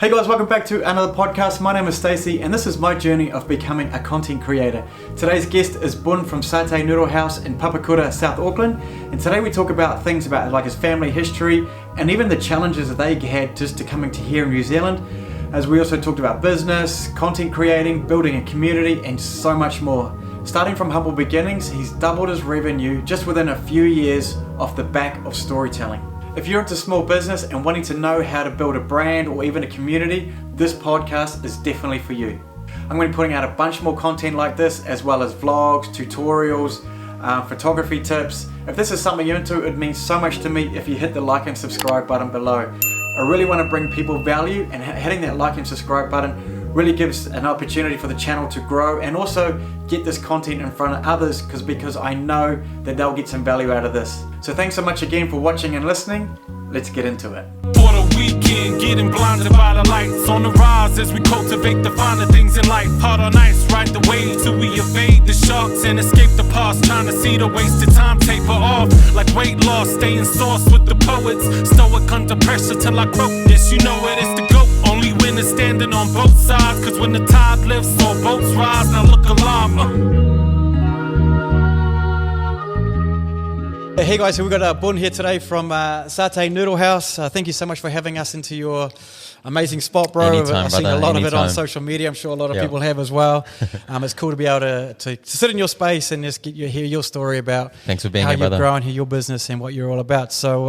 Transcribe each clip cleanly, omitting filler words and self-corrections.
Hey guys, welcome back to another podcast. My name is Stacy and this is my journey of becoming a content creator. Today's guest is Bun from Satay Noodle House in Papakura, South Auckland. And today we talk about things about like his family history and even the challenges that they had just to coming to here in New Zealand. As we also talked about business, content creating, building a community and so much more. Starting from humble beginnings, he's doubled his revenue just within a few years off the back of storytelling. If you're into small business and wanting to know how to build a brand or even a community, this podcast is definitely for you. I'm going to be putting out a bunch more content like this, as well as vlogs, tutorials, photography tips. If this is something you're into, it means so much to me if you hit the like and subscribe button below. I really want to bring people value, and hitting that like and subscribe button really gives an opportunity for the channel to grow and also get this content in front of others because I know that they'll get some value out of this. So thanks so much again for watching and listening. Let's get into it. For the weekend, getting blinded by the lights on the rise as we cultivate the finer things in life. Hard on ice, ride the waves till we evade the sharks and escape the past. Trying to see the wasted time taper off like weight loss. Staying source with the poets, stoic under pressure till I quote this. You know it is the GOAT. Only winners standing on both sides, cause when the tide lifts, all boats rise. Now look alive. Hey guys, so we've got Bun here today from Satay Noodle House. Thank you so much for having us into your amazing spot, bro. Anytime, I've seen a lot of it on anytime. social media. I'm sure a lot of people have as well. It's cool to be able to sit in your space and just hear your story about Thanks for being how here, you've brother. grown, hear your business and what you're all about. So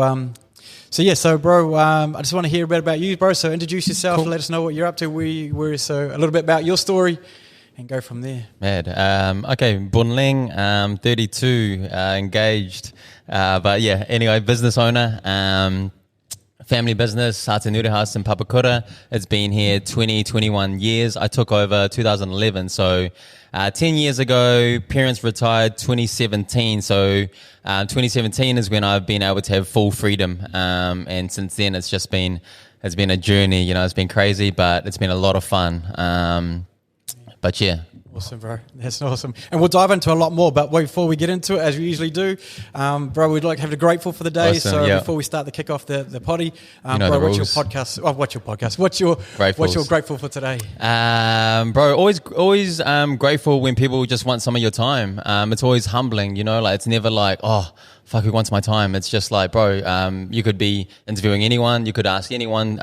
bro, I just want to hear a bit about you, bro. So introduce yourself, Cool. let us know what you're up to, so a little bit about your story and go from there. Mad. Okay, Bun Leng, 32, engaged. But yeah, anyway, business owner, family business, Satay Noodle House in Papakura. It's been here 21 years. I took over 2011, so 10 years ago, parents retired 2017. So 2017 is when I've been able to have full freedom. And since then, it's been a journey. You know, it's been crazy, but it's been a lot of fun. But yeah. Awesome, bro. That's awesome. And we'll dive into a lot more, but before we get into it, as we usually do, bro, we'd like to have a grateful for the day. Awesome, so yeah. before we start the kick off the potty, You know bro, the what's your rules. podcast? Oh, what's your podcast? What's your grateful for today? Bro, always grateful when people just want some of your time. It's always humbling, you know, like it's never like, oh, fuck, who wants my time? It's just like, bro, you could be interviewing anyone, you could ask anyone,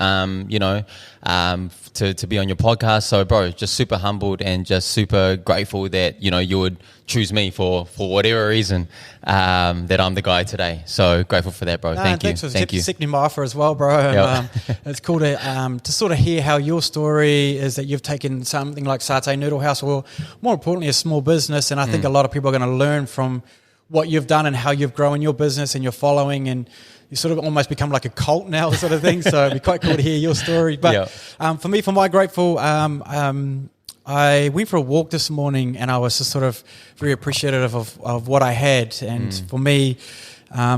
to be on your podcast. So, bro, just super humbled and just super grateful that, you know, you would choose me for whatever reason, that I'm the guy today. So grateful for that, bro. Thank you. Thank you. Sickening my offer as well, bro. And, it's cool to sort of hear how your story is that you've taken something like Satay Noodle House, or more importantly, a small business. And I think a lot of people are going to learn from what you've done and how you've grown your business and your following, and you sort of almost become like a cult now, sort of thing. So it'd be quite cool to hear your story. But for me, for my grateful, I went for a walk this morning and I was just sort of very appreciative of what I had. And for me,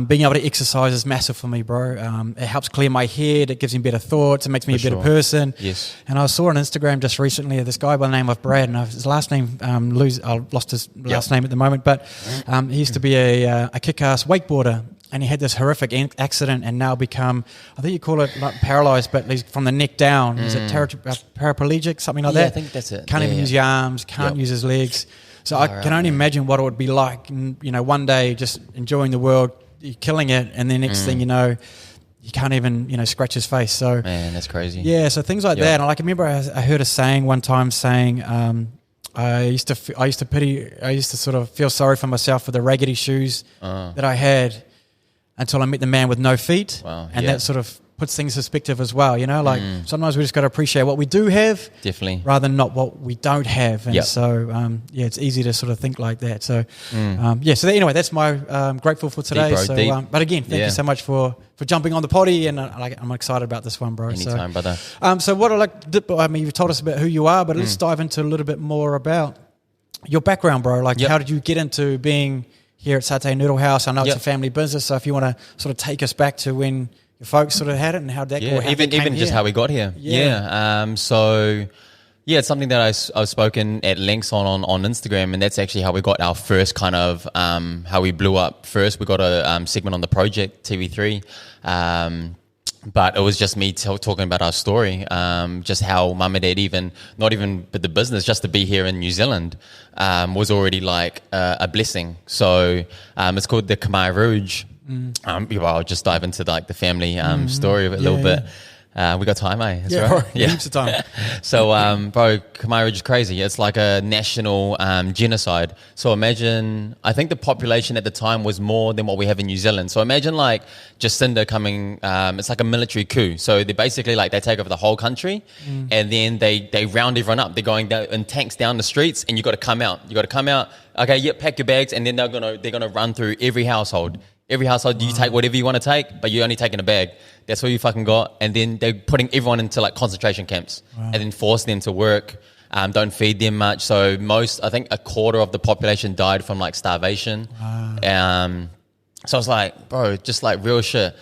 being able to exercise is massive for me, bro. It helps clear my head. It gives me better thoughts. It makes me a better person. Yes. And I saw on Instagram just recently this guy by the name of Brad, and his last name, I lost his last name at the moment, but he used to be a kick-ass wakeboarder. And he had this horrific accident and now become, I think you call it like paralyzed, but he's from the neck down. Is it paraplegic, something like that? I think that's it. Can't even use your arms, can't use his legs. So I can only imagine what it would be like, you know, one day just enjoying the world, you're killing it, and then next thing you know, you can't even, you know, scratch his face. So Man, that's crazy. Yeah, so things like that. And I can remember I heard a saying one time saying, I used to sort of feel sorry for myself for the raggedy shoes that I had, until I met the man with no feet. Wow, and that sort of puts things in perspective as well, you know, like sometimes we just got to appreciate what we do have, Definitely, rather than not what we don't have. And so it's easy to sort of think like that. So anyway, that's my grateful for today. Deep, bro, so deep. But again, thank you so much for jumping on the potty, and I'm excited about this one, bro. Anytime, brother. So what I mean, you've told us about who you are, but let's dive into a little bit more about your background, bro. Like how did you get into being here at Satay Noodle House? I know it's a family business, so if you want to sort of take us back to when your folks sort of had it and how that go. Even just how we got here. So it's something that I've spoken at length on Instagram, and that's actually how we got our first kind of how we blew up first. We got a segment on The Project, TV3. But it was just me talking about our story, just how mum and dad not even with the business, just to be here in New Zealand was already like a blessing. So it's called the Khmer Rouge. I'll just dive into like the family story of it a little bit. We got time, eh? That's right. Yeah, heaps of time. So, bro, Khmer Rouge is crazy. It's like a national genocide. So imagine, I think the population at the time was more than what we have in New Zealand. So imagine like Jacinda coming, it's like a military coup. So they basically like, they take over the whole country and then they round everyone up. They're going down in tanks down the streets and you got to come out. You got to come out. Okay, yep, pack your bags. And then they're gonna run through every household. Every household, you take whatever you want to take, but you're only taking a bag. That's all you fucking got. And then they're putting everyone into like concentration camps and then force them to work. Don't feed them much. So I think a quarter of the population died from like starvation. So I was like, bro, just like real shit.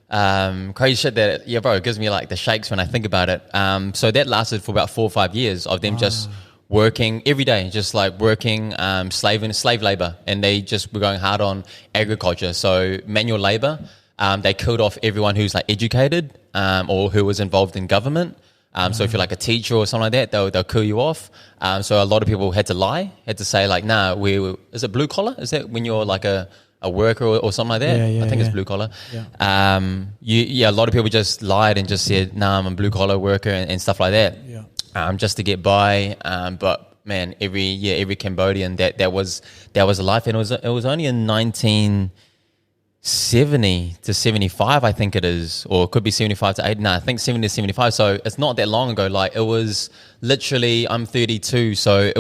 Crazy shit that, yeah, bro, it gives me like the shakes when I think about it. So that lasted for about 4 or 5 years of them just working every day, just like working slave labor, and they just were going hard on agriculture. So manual labor, they killed off everyone who's like educated or who was involved in government. So if you're like a teacher or something like that, they'll kill you off. So a lot of people had to lie, had to say like, nah, is it blue collar? Is that when you're like a worker or something like that? I think it's blue collar. A lot of people just lied and just said, nah, I'm a blue collar worker and stuff like that. Just to get by. But man, every Cambodian that was a life, and it was only in 1970 to 75, I think it is, or it could be 75 to 80. No, I think 70 to 75. So it's not that long ago. Like it was literally, I'm 32, so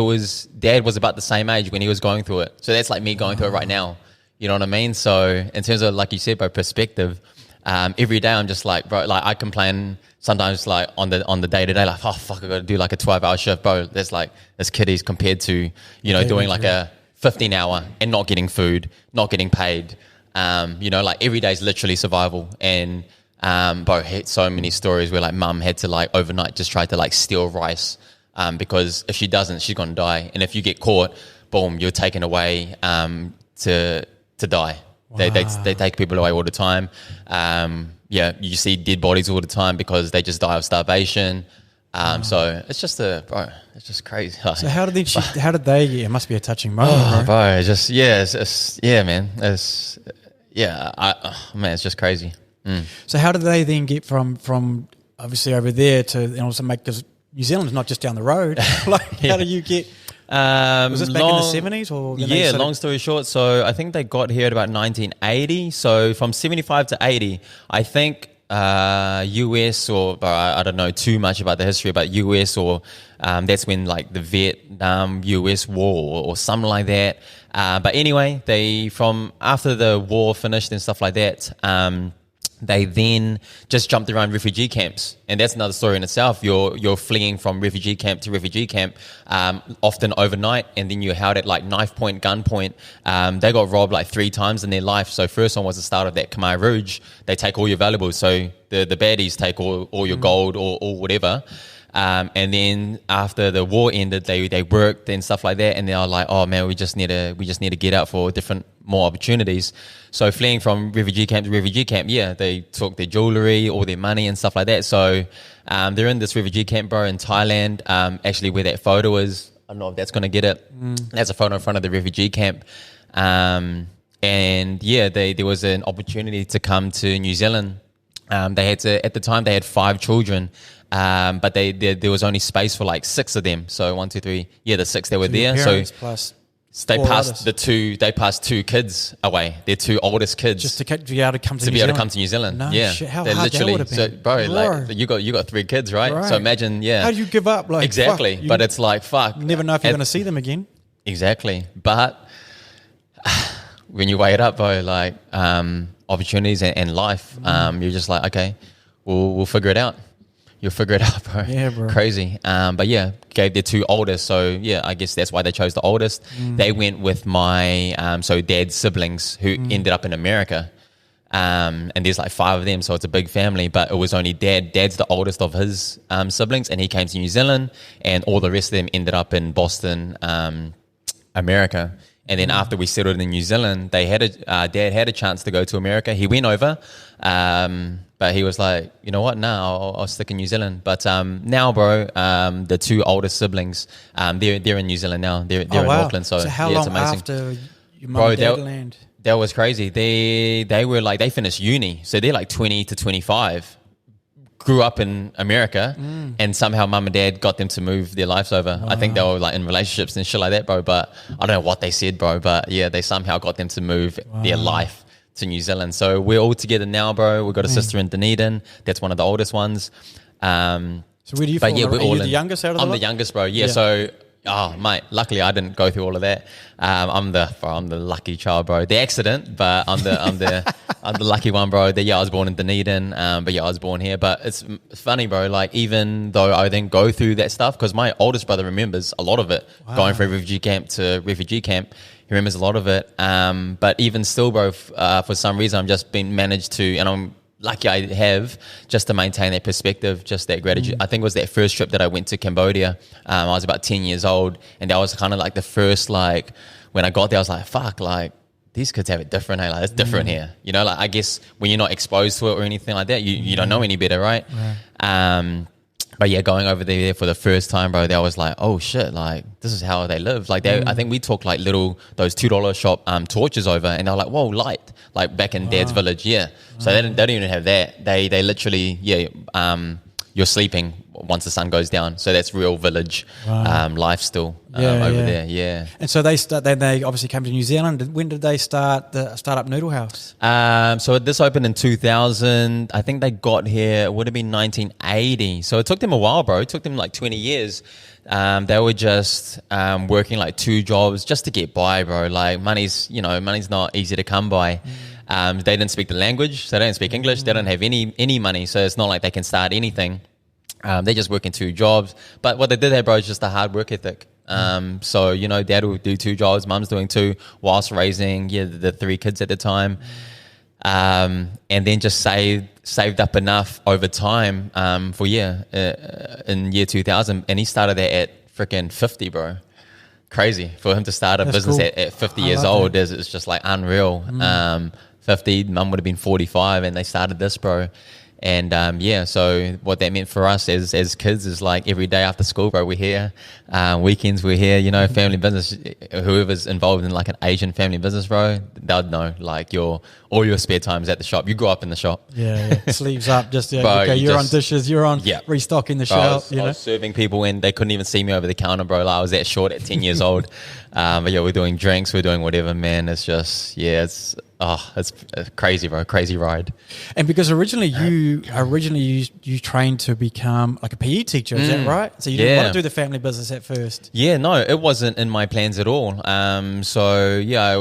Dad was about the same age when he was going through it. So that's like me going through it right now. You know what I mean? So in terms of, like you said, bro, perspective, every day I'm just like, bro, like I complain sometimes like on the day to day, like, oh fuck, I got to do like a 12-hour shift, bro. That's like, that's kiddies compared to, doing like a 15-hour and not getting food, not getting paid. Like every day is literally survival. And bro, had so many stories where like mum had to like overnight just try to like steal rice because if she doesn't, she's gonna die. And if you get caught, boom, you're taken away to die. Wow. They take people away all the time. You see dead bodies all the time because they just die of starvation. So it's just it's just crazy. So how did they? It must be a touching moment, bro. It's just man. It's just crazy. So how did they then get from obviously over there to and also make, because New Zealand's not just down the road. Like how do you get? Was this back in the 70s or? Long story short, so I think they got here at about 1980. So from 75 to 80, I think US or I don't know too much about the history, but US or that's when like the Vietnam US war or something like that. But anyway, from after the war finished and stuff like that, they then just jumped around refugee camps, and that's another story in itself. You're fleeing from refugee camp to refugee camp, often overnight, and then you're held at like knife point, gun point. They got robbed like 3 times in their life. So first one was the start of that Khmer Rouge. They take all your valuables. So the baddies take all your gold or whatever. And then after the war ended, they worked and stuff like that, and they were like, "Oh man, we just need to get out for more opportunities." So fleeing from refugee camp to refugee camp, they took their jewelry, all their money and stuff like that. So they're in this refugee camp, bro, in Thailand. Actually, where that photo is, I don't know if that's going to get it. That's a photo in front of the refugee camp. There was an opportunity to come to New Zealand. At the time they had 5 children. But there was only space for like 6 of them. So 1, 2, 3, the 6 that were there. So plus they passed They passed 2 kids away. Their 2 oldest kids just to be able to come to New Zealand. No shit. How hard that would have been. So, bro, like you got 3 kids, right? So imagine, how do you give up? Like exactly, but it's like fuck. Never know if you're going to see them again. Exactly, but when you weigh it up, bro, like opportunities and life, you're just like, okay, we'll figure it out. You'll figure it out, bro. Yeah, bro. Crazy. Gave their 2 oldest. So, I guess that's why they chose the oldest. They went with my, dad's siblings who ended up in America. And there's like 5 of them, so it's a big family. But it was only Dad. Dad's the oldest of his siblings, and he came to New Zealand. And all the rest of them ended up in Boston, America. And then after we settled in New Zealand, Dad had a chance to go to America. He went over, but But he was like, you know what? No, I'll stick in New Zealand. But now, bro, the two oldest siblings, they're in New Zealand now. They're in Auckland. So how yeah, long it's amazing. after your mum and dad land? That was crazy. They were like, they finished uni. So they're like 20 to 25. Grew up in America, and somehow mum and dad got them to move their lives over. I think they were like in relationships and shit like that, bro. But I don't know what they said, bro. But yeah, they somehow got them to move their life to New Zealand. So we're all together now, bro. We've got a sister in Dunedin. That's one of the oldest ones. So where do you fall? Yeah, we're all the youngest out of the I'm lot? the youngest, bro. Yeah. So, mate, luckily I didn't go through all of that. I'm the lucky child, bro. The accident, but I'm the lucky one, bro. I was born in Dunedin, but yeah, I was born here. But it's funny, bro. Like, even though I didn't go through that stuff, because my oldest brother remembers a lot of it. Going from refugee camp to refugee camp, he remembers a lot of it. But even still, bro, for some reason, I'm just been managed to, and I'm lucky I have, just to maintain that perspective, just that gratitude. I think it was that first trip that I went to Cambodia. I was about 10 years old, and that was kind of like the first, like, when I got there, I was like, fuck, like, these kids have it different, hey? Like, it's different here. You know, like, I guess when you're not exposed to it or anything like that, you don't know any better, right? But yeah, going over there for the first time, bro, they was like, oh shit, like, this is how they live. Like, I think we took like those $2 shop torches over, and they were like, whoa, light. Like back in Dad's village, yeah. So they don't even have that. They literally, you're sleeping once the sun goes down. So that's real village life still over there, yeah. And so they obviously came to New Zealand. When did they start up Noodle House? So this opened in 2000. I think they got here, it would have been 1980. So it took them a while, bro. It took them like 20 years. They were just working like 2 jobs just to get by, bro. Like, money's not easy to come by. They didn't speak the language, so they didn't speak English. They don't have any money, so it's not like they can start anything. They just work in 2 jobs. But what they did have, bro, is just a hard work ethic. So, you know, dad would do 2 jobs, mum's doing 2, whilst raising the 3 kids at the time. And then just saved up enough over time in year 2000. And he started that at freaking 50, bro. Crazy. For him to start a business cool. at 50 years old, it's just like unreal. 50, mum would have been 45, and they started this, bro. And so what that meant for us as kids is like every day after school, bro, we're here. Weekends we're here, you know, family business. Whoever's involved in like an Asian family business, bro, they'll know like all your spare time is at the shop. You grew up in the shop. Yeah. Sleeves up, just bro, okay, you're on dishes, you're on restocking the shop. I was serving people when they couldn't even see me over the counter, bro. Like, I was that short at 10 years old. But yeah, we're doing drinks, we're doing whatever, man. It's just, it's crazy, bro. Crazy ride. And because originally you trained to become like a PE teacher, is that right? So you didn't want to do the family business at first. Yeah, no, it wasn't in my plans at all. So I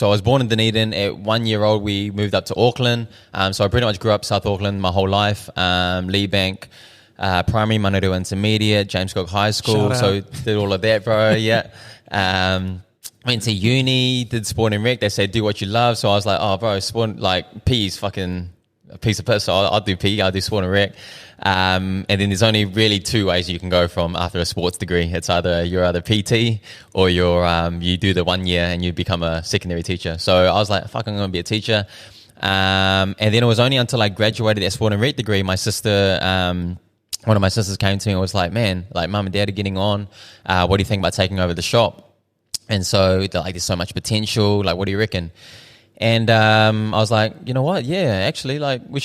was born in Dunedin. At 1 year old, we moved up to Auckland. So I pretty much grew up South Auckland my whole life. Lee Bank, primary, Manuru Intermediate, James Cook High School. So did all of that, bro. Yeah. Went to uni, did sport and rec. They said, do what you love. So I was like, oh, bro, sport, like, PE's fucking a piece of piss. So I'll do PE, I'll do sport and rec. And then there's only really 2 ways you can go from after a sports degree. It's you're either PT or you do the 1 year and you become a secondary teacher. So I was like, fuck, I'm going to be a teacher. And then it was only until I graduated that sport and rec degree, my sister, one of my sisters came to me and was like, man, like, mum and dad are getting on. What do you think about taking over the shop? And so they're like, there's so much potential. Like, what do you reckon? And I was like, you know what? Yeah, actually, like, we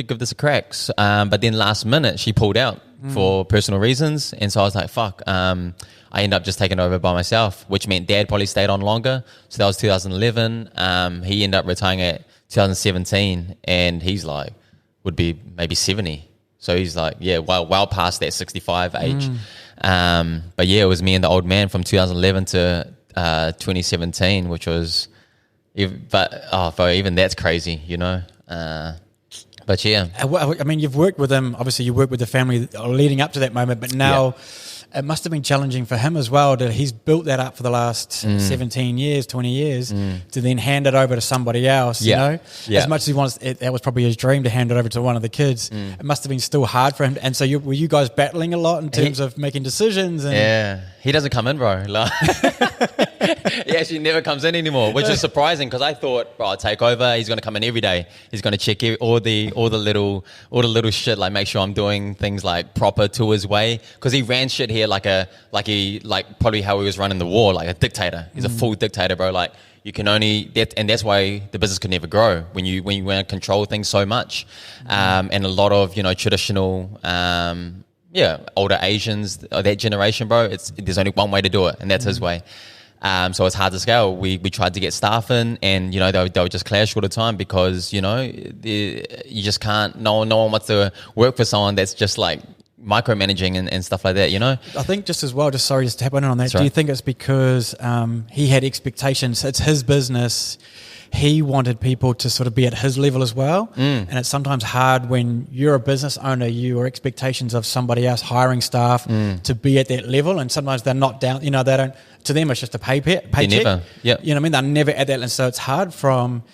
give this a crack. But then last minute, she pulled out for personal reasons. And so I was like, fuck. I ended up just taking over by myself, which meant dad probably stayed on longer. So that was 2011. He ended up retiring at 2017. And he's like, would be maybe 70. So he's like, well past that 65 age. But yeah, it was me and the old man from 2011 to 2017, which was, even that's crazy, you know. But yeah, I mean, you've worked with him. Obviously, you worked with the family leading up to that moment, but now it must have been challenging for him as well. That he's built that up for the last 17 years, 20 years, to then hand it over to somebody else. You know, as much as he wants, that was probably his dream to hand it over to one of the kids. It must have been still hard for him. And so, were you guys battling a lot in terms of making decisions? And he doesn't come in, bro. Like, He actually never comes in anymore, which is surprising because I thought, bro, I'll take over. He's going to come in every day. He's going to check all the little shit, like make sure I'm doing things like proper to his way. Because he ran shit here like probably how he was running the war, like a dictator. He's a full dictator, bro. Like you can only and that's why the business could never grow when you want to control things so much, and a lot of traditional. Older Asians, that generation, bro, there's only one way to do it, and that's his way. So it's hard to scale. We tried to get staff in, and they would just clash all the time because you just can't. No one wants to work for someone that's just like micromanaging and stuff like that. I think just as well. Just sorry, just to tap in on that. That's Do you right. think it's because he had expectations? It's his business. He wanted people to sort of be at his level as well. And it's sometimes hard when you're a business owner, your expectations of somebody else hiring staff to be at that level. And sometimes they're not down, they don't, to them it's just a paycheck. Never. Yep. You know what I mean? They're never at that. And so it's hard from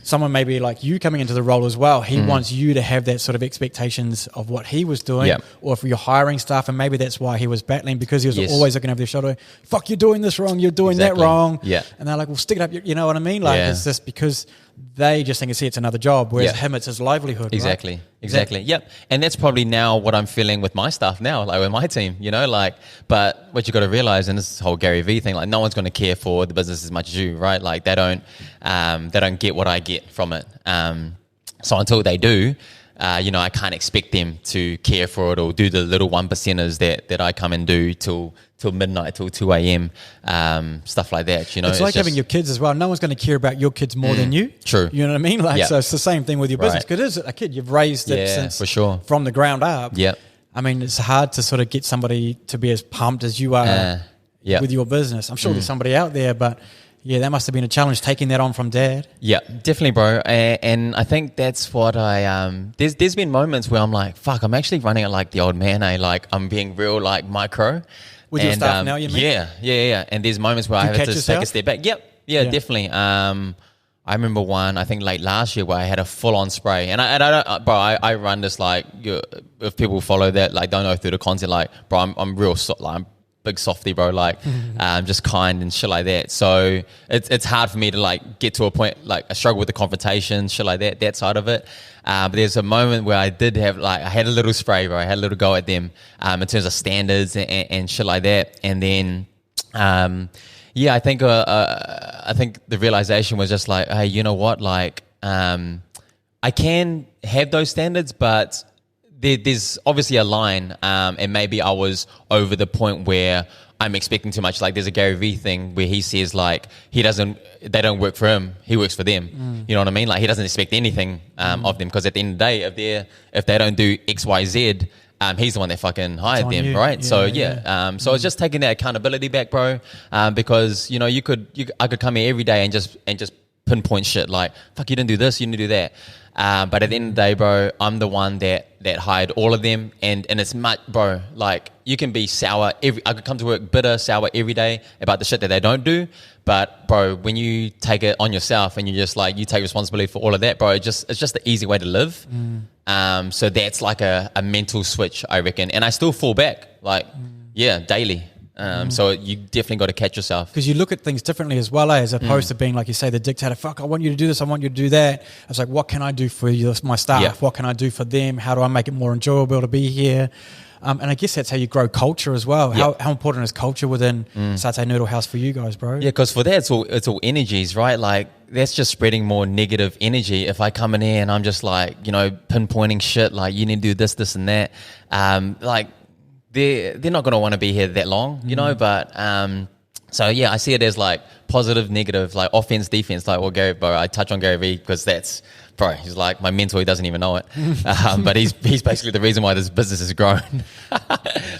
someone maybe like you coming into the role as well. He wants you to have that sort of expectations of what he was doing. Or if you're hiring staff, and maybe that's why he was battling, because he was always looking over their shoulder. Fuck, you're doing this wrong. You're doing that wrong. Yeah. And they're like, well, stick it up. You know what I mean? Like it's just because they just think it's another job, whereas him, it's his livelihood. Exactly. Right? Exactly. Yep. And that's probably now what I'm feeling with my staff now, like with my team, but what you got to realize, and this whole Gary Vee thing, like no one's going to care for the business as much as you, right? Like they don't get what I get from it. So until they do, I can't expect them to care for it or do the little 1%ers that I come and do till midnight, till 2 a.m., stuff like that. It's like having your kids as well. No one's going to care about your kids more than you. True. You know what I mean? Like, so it's the same thing with your business. Because it is a kid. You've raised it since for sure. from the ground up. Yep. I mean, it's hard to sort of get somebody to be as pumped as you are with your business. I'm sure there's somebody out there, but yeah, that must have been a challenge taking that on from dad. Yeah, definitely, bro. And I think that's what there's been moments where I'm like, fuck, I'm actually running it like the old man. Like I'm being real like micro. With your staff now, you mean? Yeah. And there's moments where I have to take a step back. Yep. Yeah, definitely. I remember one, I think late last year, where I had a full-on spray, and I don't, bro. I run this like, if people follow that, like don't know through the content, like, bro, I'm real, like, I'm big softy, bro, like, just kind and shit like that. So it's hard for me to like get to a point, like I struggle with the confrontation, shit like that side of it. But there's a moment where I did have I had a little spray, bro. I had a little go at them in terms of standards and shit like that. And then, I think the realization was just like, hey, you know what? Like, I can have those standards, but there's obviously a line, and maybe I was over the point where I'm expecting too much. Like there's a Gary Vee thing where he says like they don't work for him, he works for them. You know what I mean? Like he doesn't expect anything of them, because at the end of the day, if they don't do X, Y, Z, he's the one that fucking hired them, right? So so it's just taking that accountability back, bro. Because I could come here every day and just pinpoint shit like, fuck, you didn't do this, you didn't do that. But at the end of the day, bro, I'm the one that hired all of them, and it's much, bro, like you can be sour I could come to work bitter, sour every day about the shit that they don't do. But bro, when you take it on yourself and you just like, you take responsibility for all of that, bro, it's just the easy way to live. So that's like a mental switch, I reckon. And I still fall back, like, daily. So you definitely got to catch yourself. Because you look at things differently as well, as opposed to being, like you say, the dictator. Fuck, I want you to do this, I want you to do that. I was like, what can I do for my staff? Yeah. What can I do for them? How do I make it more enjoyable to be here? And I guess that's how you grow culture as well. How important is culture within Satay Noodle House for you guys, bro? Yeah, because for that, it's all energies, right? Like, that's just spreading more negative energy. If I come in here and I'm just like, pinpointing shit, like, you need to do this, and that, like, they're not going to want to be here that long, but so yeah, I see it as like positive, negative, like offense, defense, like, well, Gary, bro, I touch on Gary Vee because that's, bro, he's like my mentor, he doesn't even know it, but he's basically the reason why this business has grown.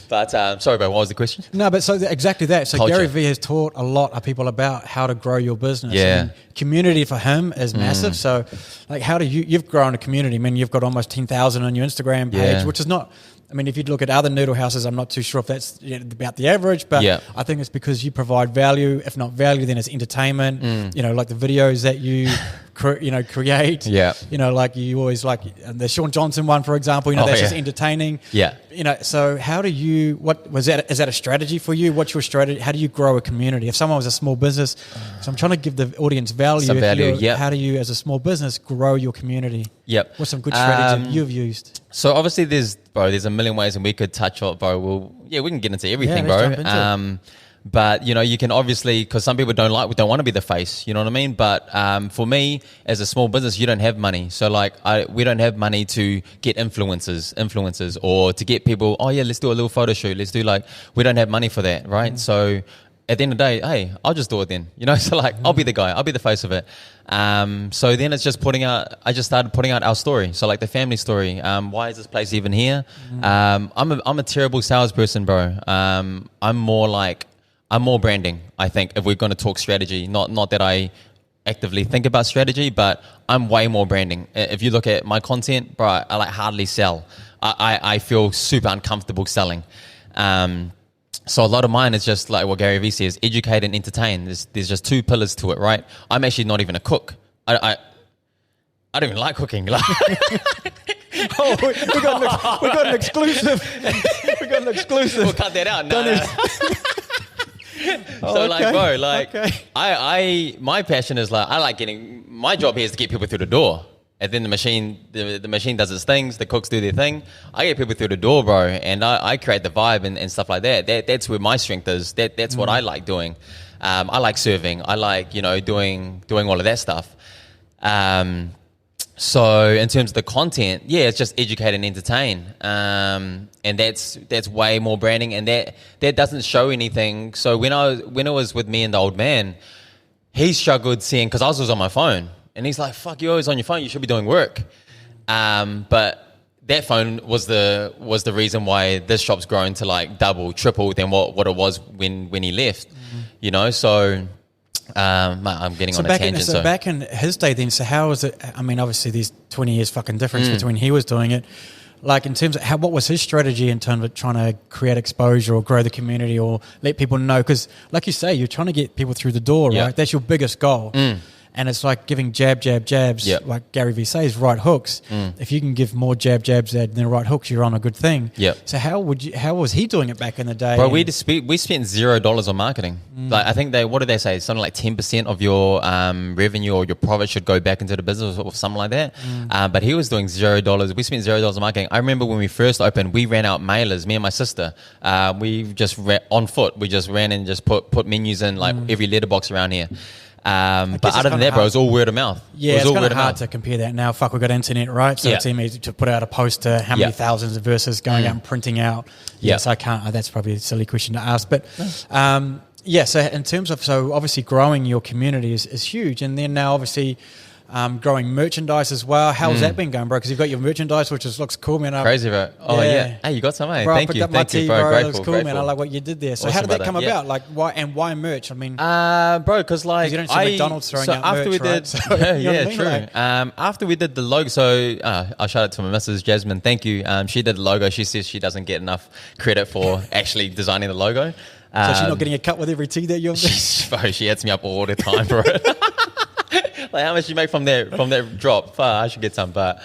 But sorry, bro, what was the question? No, but so exactly that. So Culture. Gary Vee has taught a lot of people about how to grow your business. Yeah. And community for him is massive. So like, how do you've grown a community? I mean, you've got almost 10,000 on your Instagram page, which is not, I mean, if you look at other noodle houses, I'm not too sure if that's about the average, but I think it's because you provide value. If not value, then it's entertainment. Like the videos that you create. Yeah. Like you always like the Sean Johnson one, for example. That's just entertaining. Yeah. So how do you? What was that? Is that a strategy for you? What's your strategy? How do you grow a community? If someone was a small business, so I'm trying to give the audience value. Some value. Yeah. How do you, as a small business, grow your community? Yep. What's some good strategy you've used? So obviously there's a million ways, and we could touch on, bro. We can get into everything, let's bro. jump into it. But you can obviously, because some people don't want to be the face, you know what I mean? But for me, as a small business, you don't have money. So we don't have money to get influencers, or to get people, oh yeah, let's do a little photo shoot. Let's do we don't have money for that, right? So at the end of the day, hey, I'll just do it then, So I'll be the guy, I'll be the face of it. So then it's just I just started putting out our story. So the family story. Why is this place even here? I'm a terrible salesperson, bro. I'm more branding, I think, if we're going to talk strategy. Not that I actively think about strategy, but I'm way more branding. If you look at my content, bro, I hardly sell. I feel super uncomfortable selling. So a lot of mine is just like what Gary Vee says, educate and entertain. There's just two pillars to it, right? I'm actually not even a cook. I don't even like cooking. Oh, we got an exclusive. We got an exclusive. We'll cut that out. No. So my passion is I like getting, my job here is to get people through the door. And then the machine does its things, the cooks do their thing. I get people through the door, bro, and I create the vibe and stuff like that. That's where my strength is. That's what I like doing. I like serving. I like, doing all of that stuff. So in terms of the content, it's just educate and entertain. And that's way more branding, and that doesn't show anything. So when it was with me and the old man, he struggled seeing, because I was on my phone, and he's like, fuck, you're always on your phone, you should be doing work. But that phone was the reason why this shop's grown to double, triple than what it was when he left. So I'm getting on a tangent. So back in his day then, so how was it? I mean, obviously there's 20 years fucking difference between he was doing it. In terms of what was his strategy in terms of trying to create exposure or grow the community or let people know? Because like you say, you're trying to get people through the door, right? That's your biggest goal. And it's like giving jabs, like Gary Vee says, right hooks. If you can give more jabs than right hooks, you're on a good thing. So how was he doing it back in the day? Bro, we spent $0 on marketing. I think what did they say? Something like 10% of your revenue or your profit should go back into the business or something like that. But he was doing $0. We spent $0 on marketing. I remember when we first opened, we ran out mailers, me and my sister. We just ran on foot. We just ran and just put menus in every letterbox around here. But other than that, bro, it was all word of mouth. Yeah, it's kind of hard to compare that now. Fuck, we've got internet, right? So it's easy to put out a poster, how many thousands versus going out and printing out. Yes, I can't. That's probably a silly question to ask. But so in terms of, obviously growing your community is huge. And then now obviously growing merchandise as well. How's that been going, bro? Because you've got your merchandise, which looks cool, man. Crazy, bro. Oh, yeah. Hey, you got some, eh? Bro, Thank you, bro. Bro. It looks cool, man. I like what you did there. So how did that come about? Why merch? I mean... bro, because you don't see McDonald's throwing out after merch, we did, right? So, true. After we did the logo, so I'll shout out to my Mrs. Jasmine. Thank you. She did the logo. She says she doesn't get enough credit for actually designing the logo. So she's not getting a cut with every tea that you're... Bro, she hits me up all the time, bro. How much you make from that drop? I should get some, but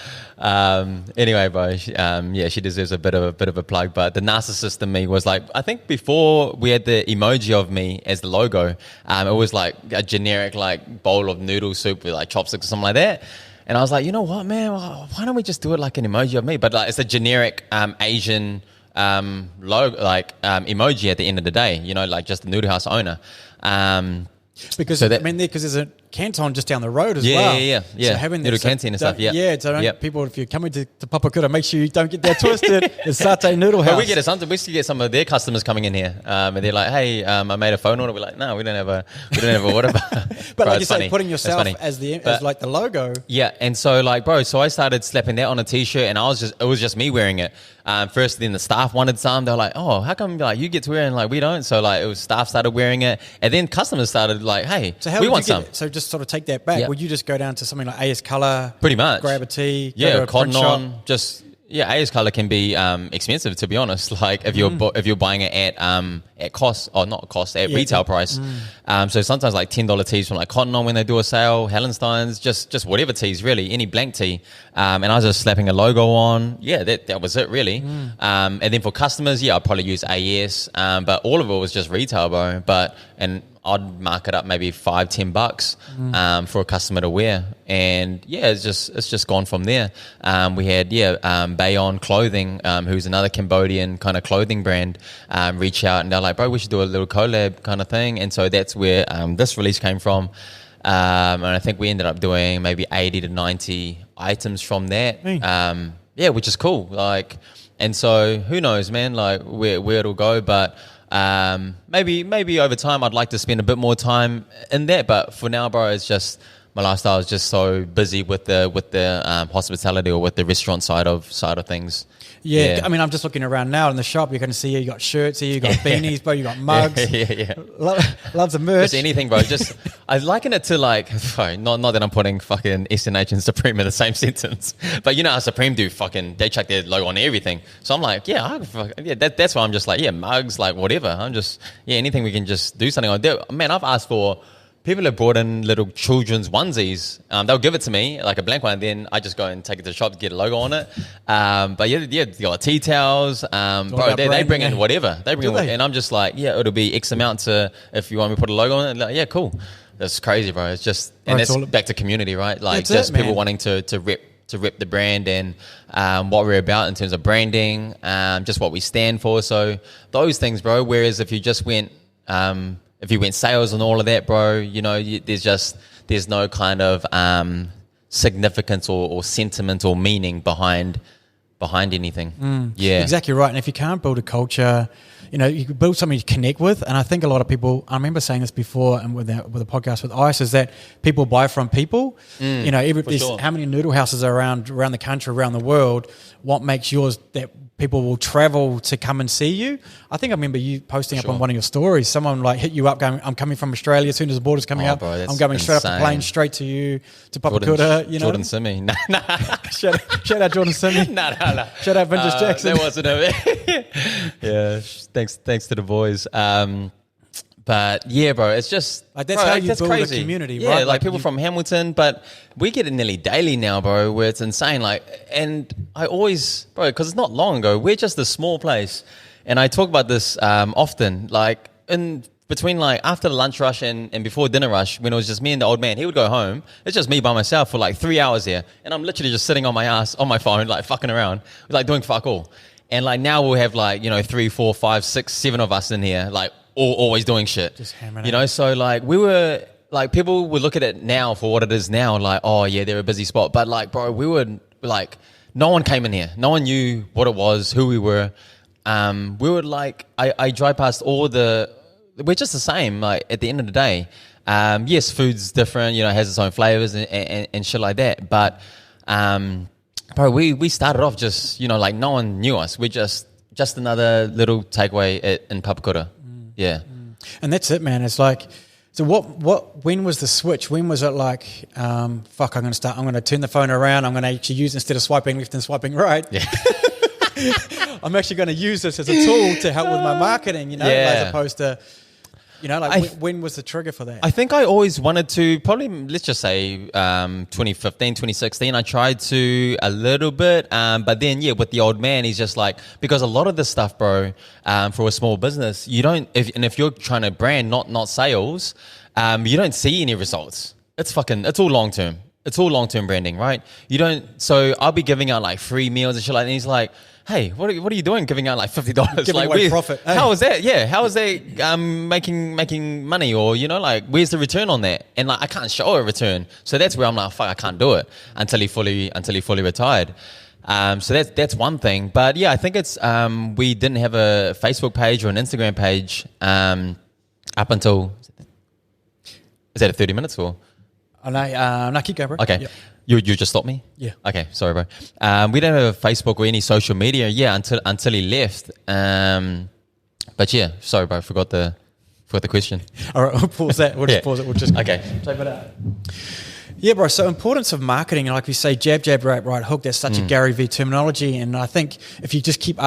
anyway, bro. She deserves a bit of a plug. But the narcissist in me was I think before we had the emoji of me as the logo, it was a generic bowl of noodle soup with chopsticks or something like that. And I was like, you know what, man? Why don't we just do it like an emoji of me? But it's a generic Asian logo, emoji at the end of the day. Just the Noodle House owner. Because because there's a Canton just down the road as well. Yeah. So having little canteen and stuff. So people, if you're coming to Papakura, make sure you don't get that twisted. It's Satay Noodle House. We get we used to get some of their customers coming in here, and they're like, "Hey, I made a phone order." We're like, "No, we don't have a order." But bro, like you say, putting yourself as the logo. Yeah, and so bro, so I started slapping that on a t-shirt, and it was just me wearing it. First, then the staff wanted some. They were like, "Oh, how come you get to wear it and we don't?" So it was staff started wearing it, and then customers started "Hey, we want some." So just sort of take that back. Would you just go down to something like AS Colour, pretty much, grab a tea, cotton on, just AS color can be expensive, to be honest. Like if you're buying it at cost, or not cost, at retail price. So sometimes like $10 tees from like Cotton On when they do a sale, Hallenstein's, just whatever tees really, any blank tee. And I was just slapping a logo on. Yeah, that was it really. And then for customers, I'd probably use AS. But all of it was just retail, bro. And I'd mark it up maybe $5-10 for a customer to wear, and it's just gone from there. We had Bayon Clothing, who's another Cambodian kind of clothing brand, reach out and they're like, bro, we should do a little collab kind of thing, and so that's where this release came from. And I think we ended up doing maybe 80 to 90 items from that. Which is cool. Like, and so who knows, man, like where it'll go, but. Maybe over time I'd like to spend a bit more time in that, but for now, bro, it's just my lifestyle is just so busy with the hospitality or with the restaurant side of things. Yeah, I mean, I'm just looking around now in the shop. You can see you got shirts here, you got beanies, bro, you got mugs. Loves of merch. Just anything, bro. Just I liken it to like, not that I'm putting fucking SNH and Supreme in the same sentence, but you know how Supreme do they chuck their logo on everything. So I'm like, that's why I'm just like, mugs, like whatever. I'm just anything we can just do something on. Man, I've asked for. People have brought in little children's onesies. They'll give it to me, like a blank one, and then I just go and take it to the shop to get a logo on it. But you got tea towels. Bro, they bring in whatever. And I'm just like, it'll be X amount if you want me to put a logo on it. Like, cool. That's crazy, bro. It's just, and that's back to community, right? Like just people wanting to rep the brand and what we're about in terms of branding, just what we stand for. So those things, bro. Whereas if you just went... if you went sales and all of that, bro, you know, there's no kind of significance or sentiment or meaning behind anything. Exactly right. And if you can't build a culture, you know, you can build something you connect with. And I think a lot of people, I remember saying this before and with a podcast with Ice, is that people buy from people. You know, how many noodle houses are around the country, around the world. What makes yours that people will travel to come and see you? I think I remember you posting up on one of your stories. Someone like hit you up going, I'm coming from Australia as soon as the border's coming up. Bro, I'm going straight up the plane, straight to you, to Papakura. You know? Jordan Simi. Nah. shout out Jordan Simi. Nah. Shout out Vintage Jackson. That wasn't it. Thanks to the boys. But yeah, bro, it's just like that's how you build crazy. A community, right? Yeah, like people from Hamilton, but we get it nearly daily now, bro, where it's insane. Like, and I always, bro, because it's not long ago, we're just a small place, and I talk about this often. Like in between, like after the lunch rush and before dinner rush, when it was just me and the old man, he would go home. It's just me by myself for like 3 hours here, and I'm literally just sitting on my ass on my phone, like fucking around, like doing fuck all. And like now we'll have like 3, 4, 5, 6, 7 of us in here, like. Always doing shit, just hammering you know. So like we were like people would look at it now for what it is now, like they're a busy spot, but like bro, we were like no one came in here, no one knew what it was, who we were. We were like I drive past we're just the same. Like at the end of the day, yes, food's different, you know, has its own flavors and shit like that. But bro, we started off just like no one knew us. We're just another little takeaway in Papakura. Yeah. And that's it, man. It's like, so when was the switch? When was it like, I'm going to turn the phone around. I'm going to actually use, instead of swiping left and swiping right. Yeah. I'm actually going to use this as a tool to help with my marketing, as opposed to, when was the trigger for that? I think I always wanted to, probably, let's just say 2015, 2016, I tried to a little bit, but then, with the old man, he's just like, because a lot of this stuff, bro, for a small business, you don't, if you're trying to brand, not sales, you don't see any results. It's all long-term. It's all long-term branding, right? So I'll be giving out like free meals and shit like that, and he's like, hey, what are you doing giving out like $50? Giving away profit. Hey. How is that? Yeah, how is that making money? Or, where's the return on that? And like I can't show a return. So that's where I'm like, fuck, I can't do it until he fully retired. So that's one thing. But yeah, I think it's we didn't have a Facebook page or an Instagram page up until, is that 30 minutes or? No, keep going, bro. Okay. Yep. You just stopped me? Yeah. Okay, sorry, bro. We don't have a Facebook or any social media, until he left. But yeah, sorry, bro, forgot the question. All right, we'll pause that. We'll just pause it. We'll just okay. type it out. Yeah, bro. So importance of marketing, like we say, jab, jab, right hook. That's such a Gary V terminology, and I think if you just keep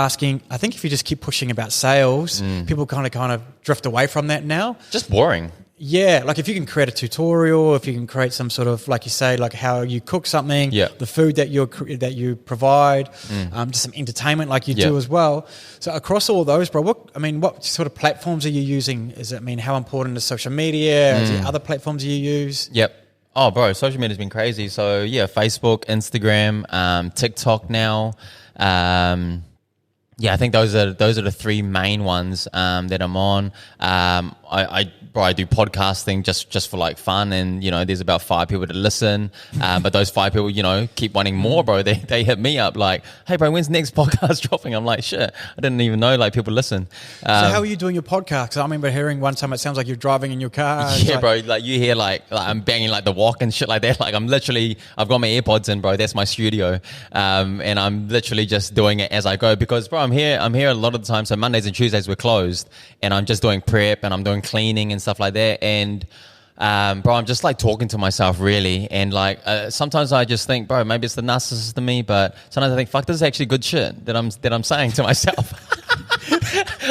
pushing about sales, people kind of drift away from that now. Just boring. Yeah, like if you can create a tutorial, if you can create some sort of, like you say, like how you cook something, the food that you provide, just some entertainment like you do as well. So across all those, bro, what sort of platforms are you using? How important is social media? Is there other platforms you use? Yep. Oh, bro, social media's been crazy. So yeah, Facebook, Instagram, TikTok now. I think those are the three main ones that I'm on. I do podcasting just for like fun, and there's about 5 people to listen, but those 5 people keep wanting more, bro. They hit me up like, hey bro, when's the next podcast dropping? I'm like, shit, I didn't even know like people listen. So how are you doing your podcast? 'Cause I remember hearing one time it sounds like you're driving in your car. Yeah, bro, like you hear like I'm banging like the walk and shit like that. Like I've got my AirPods in, bro. That's my studio, and I'm literally just doing it as I go because, bro, I'm here a lot of the time. So Mondays and Tuesdays we're closed, and I'm just doing prep and I'm doing cleaning and stuff like that. And bro, I'm just like talking to myself really. And like sometimes I just think, bro, maybe it's the narcissist in me, but sometimes I think, fuck, this is actually good shit that I'm saying to myself.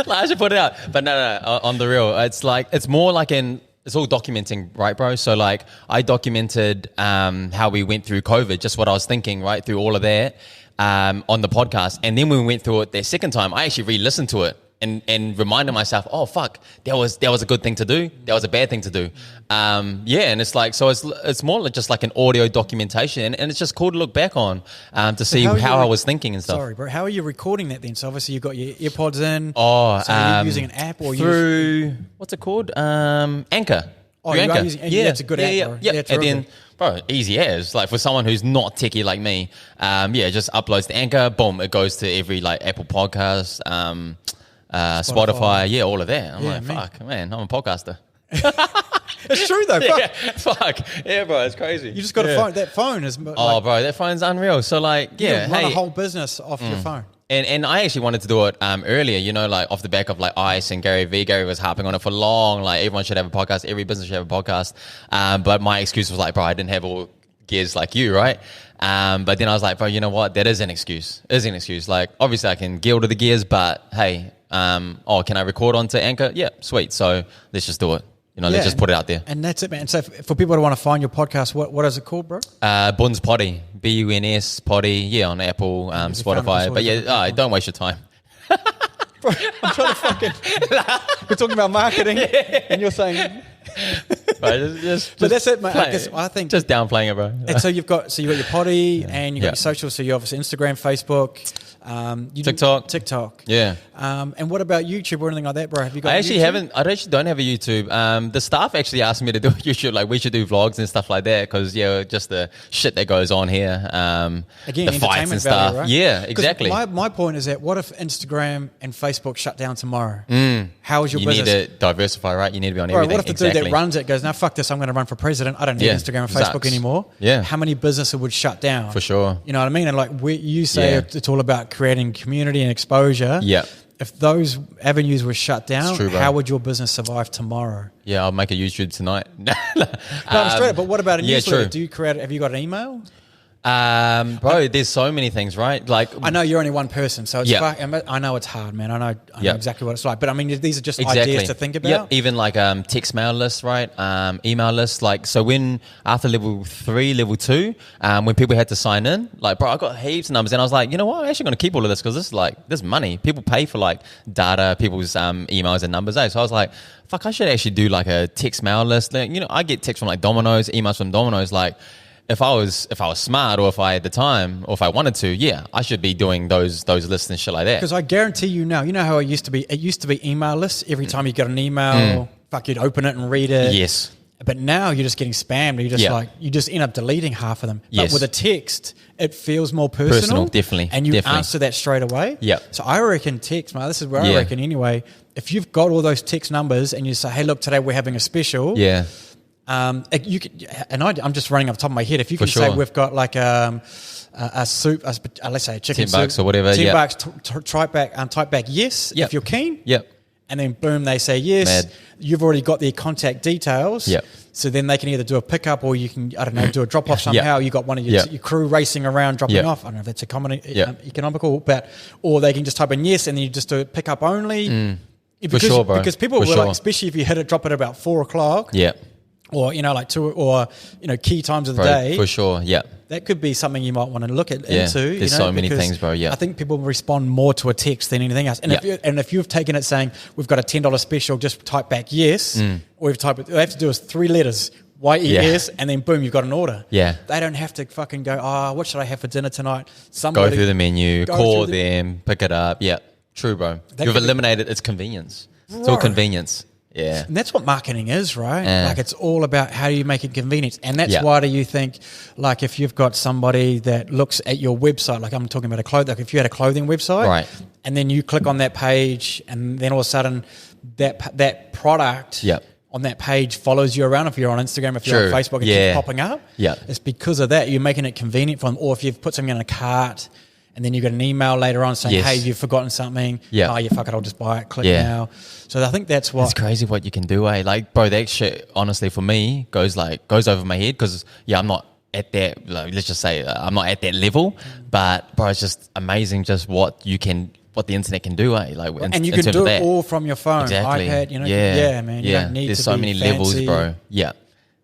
Like I should put it out. But no, on the real, it's more like it's all documenting, right, bro? So like I documented how we went through COVID, just what I was thinking, right, through all of that. On the podcast, and then when we went through it the second time, I actually re-listened to it and reminded myself, oh fuck, that was a good thing to do, that was a bad thing to do. And it's like, so it's more like just like an audio documentation, and it's just cool to look back on to see how I was thinking and stuff. Sorry, bro, how are you recording that then? So obviously you've got your earpods in. So you're using an app or through what's it called? Anchor. Oh, you are using, yeah, it's a good app, bro. Yeah, and then, bro, easy as. Like for someone who's not techie like me, just uploads to Anchor, boom, it goes to every like Apple Podcast, Spotify, all of that. I'm like, fuck, man, I'm a podcaster. It's true though. Fuck. Yeah, bro, it's crazy. You just got a phone. That phone is like, bro, that phone's unreal. So like, you run a whole business off your phone. And I actually wanted to do it earlier, like off the back of like Ice and Gary V. Gary was harping on it for long. Like everyone should have a podcast. Every business should have a podcast. But my excuse was like, bro, I didn't have all gears like you, right? But then I was like, bro, you know what? That is an excuse. Like obviously I can gear to the gears, but hey, can I record onto Anchor? Yeah, sweet. So let's just do it. Let's just put it out there. And that's it, man. So for people who want to find your podcast, what is it called, bro? Buns Potty. BUNS Potty. On Apple, Spotify. But don't waste your time. Bro, I'm trying to fucking... We're talking about marketing and you're saying... Right, just but that's it, mate. I think just downplaying it, bro. And so you've got your potty and you've got your socials. So you obviously Instagram, Facebook, TikTok. Yeah. And what about YouTube or anything like that, bro? Have you got? I actually don't have a YouTube. The staff actually asked me to do a YouTube. Like we should do vlogs and stuff like that because just the shit that goes on here. Again, the fights and stuff. Value, right? Yeah, exactly. My point is that what if Instagram and Facebook shut down tomorrow? How is your business? You need to diversify, right? You need to be on everything. What if the dude that runs it goes, "No, fuck this, I'm going to run for president. I don't need Instagram and Facebook anymore." Yeah. How many businesses would shut down? For sure. You know what I mean? And like you say, it's all about creating community and exposure. Yeah. If those avenues were shut down, true, how would your business survive tomorrow? Yeah, I'll make a YouTube tonight. No, I'm straight up. But what about a newsletter? True. Have you got an email? Bro, there's so many things, right? Like I know you're only one person, so it's I know it's hard, man. I know exactly what it's like. But I mean, these are just ideas to think about. Yep. Even like text mail lists, right? Email lists. Like so, when after level 3, level 2, when people had to sign in, like bro, I got heaps of numbers, and I was like, you know what? I'm actually going to keep all of this because this is money. People pay for like data, people's emails and numbers. So I was like, fuck, I should actually do like a text mail list. Like, I get texts from like Domino's, emails from Domino's, like. If I was smart or if I had the time or if I wanted to, I should be doing those lists and shit like that. Because I guarantee you now, you know how it used to be? It used to be email lists. Every time you got an email, you'd open it and read it. Yes. But now you're just getting spammed. You just end up deleting half of them. But with a text, it feels more personal. Definitely. And you answer that straight away. Yeah. So I reckon text, man, this is where I reckon anyway, if you've got all those text numbers and you say, hey, look, today we're having a special. Yeah. You could, and I'm just running off the top of my head. If you can say we've got like a soup, let's say a chicken soup, $10 or whatever, $10, type back yes if you're keen. Yep. And then boom, they say yes. Mad. You've already got their contact details. Yep. So then they can either do a pickup or you can, I don't know, do a drop off somehow. You got one of your crew racing around dropping off. I don't know if that's economical, but or they can just type in yes and then you just do it pick up only. Because, for sure, bro. Because people will like, especially if you hit it, drop it about 4 o'clock. Yeah. Or, like 2 or, key times of the day. For sure, yeah. That could be something you might want to look into. There's so many things, bro, I think people respond more to a text than anything else. And if you've taken it saying, we've got a $10 special, just type back yes, or we've typed it, all they have to do is 3 letters, YES, and then boom, you've got an order. Yeah. They don't have to fucking go, what should I have for dinner tonight? Go through the menu, call them, pick it up. Yeah, true, bro. You've eliminated its convenience. Bro. It's all convenience. Yeah. And that's what marketing is, right? Like it's all about how do you make it convenient. And that's why do you think, like if you've got somebody that looks at your website, like I'm talking about like if you had a clothing website, right, and then you click on that page and then all of a sudden that product on that page follows you around. If you're on Instagram, if you're on Facebook, it keeps popping up. Yeah. It's because of that. You're making it convenient for them. Or if you've put something in a cart and then you get an email later on saying, hey, you've forgotten something. Yeah. Oh, yeah, fuck it, I'll just buy it. Click now. So I think that's what... It's crazy what you can do, eh? Like, bro, that shit, honestly, for me, goes over my head because, I'm not at that, like, let's just say, I'm not at that level. But, bro, it's just amazing just what the internet can do, eh? Like, and you can do it all from your phone, exactly. iPad, man. You don't need There's to so be many fancy. levels, bro.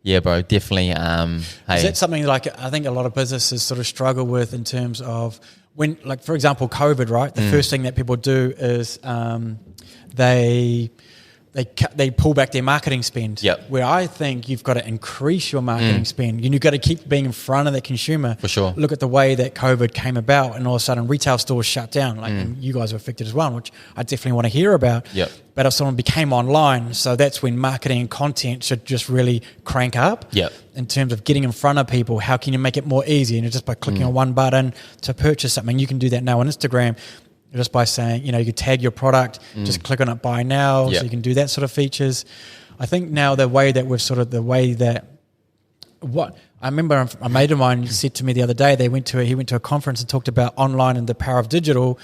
Yeah, bro, definitely. Hey. Is that something like I think a lot of businesses sort of struggle with in terms of when, like, for example, COVID, right? The first thing that people do is they pull back their marketing spend. Yep. Where I think you've got to increase your marketing spend. You've got to keep being in front of the consumer. For sure. Look at the way that COVID came about and all of a sudden retail stores shut down. Like and you guys were affected as well, which I definitely want to hear about. Yep. But if someone became online, so that's when marketing and content should just really crank up. Yep. In terms of getting in front of people, how can you make it more easy? And just by clicking on one button to purchase something, you can do that now on Instagram. Just by saying, you can tag your product, just click on it, buy now, so you can do that sort of features. I think now I remember a mate of mine said to me the other day, he went to a conference and talked about online and the power of digital.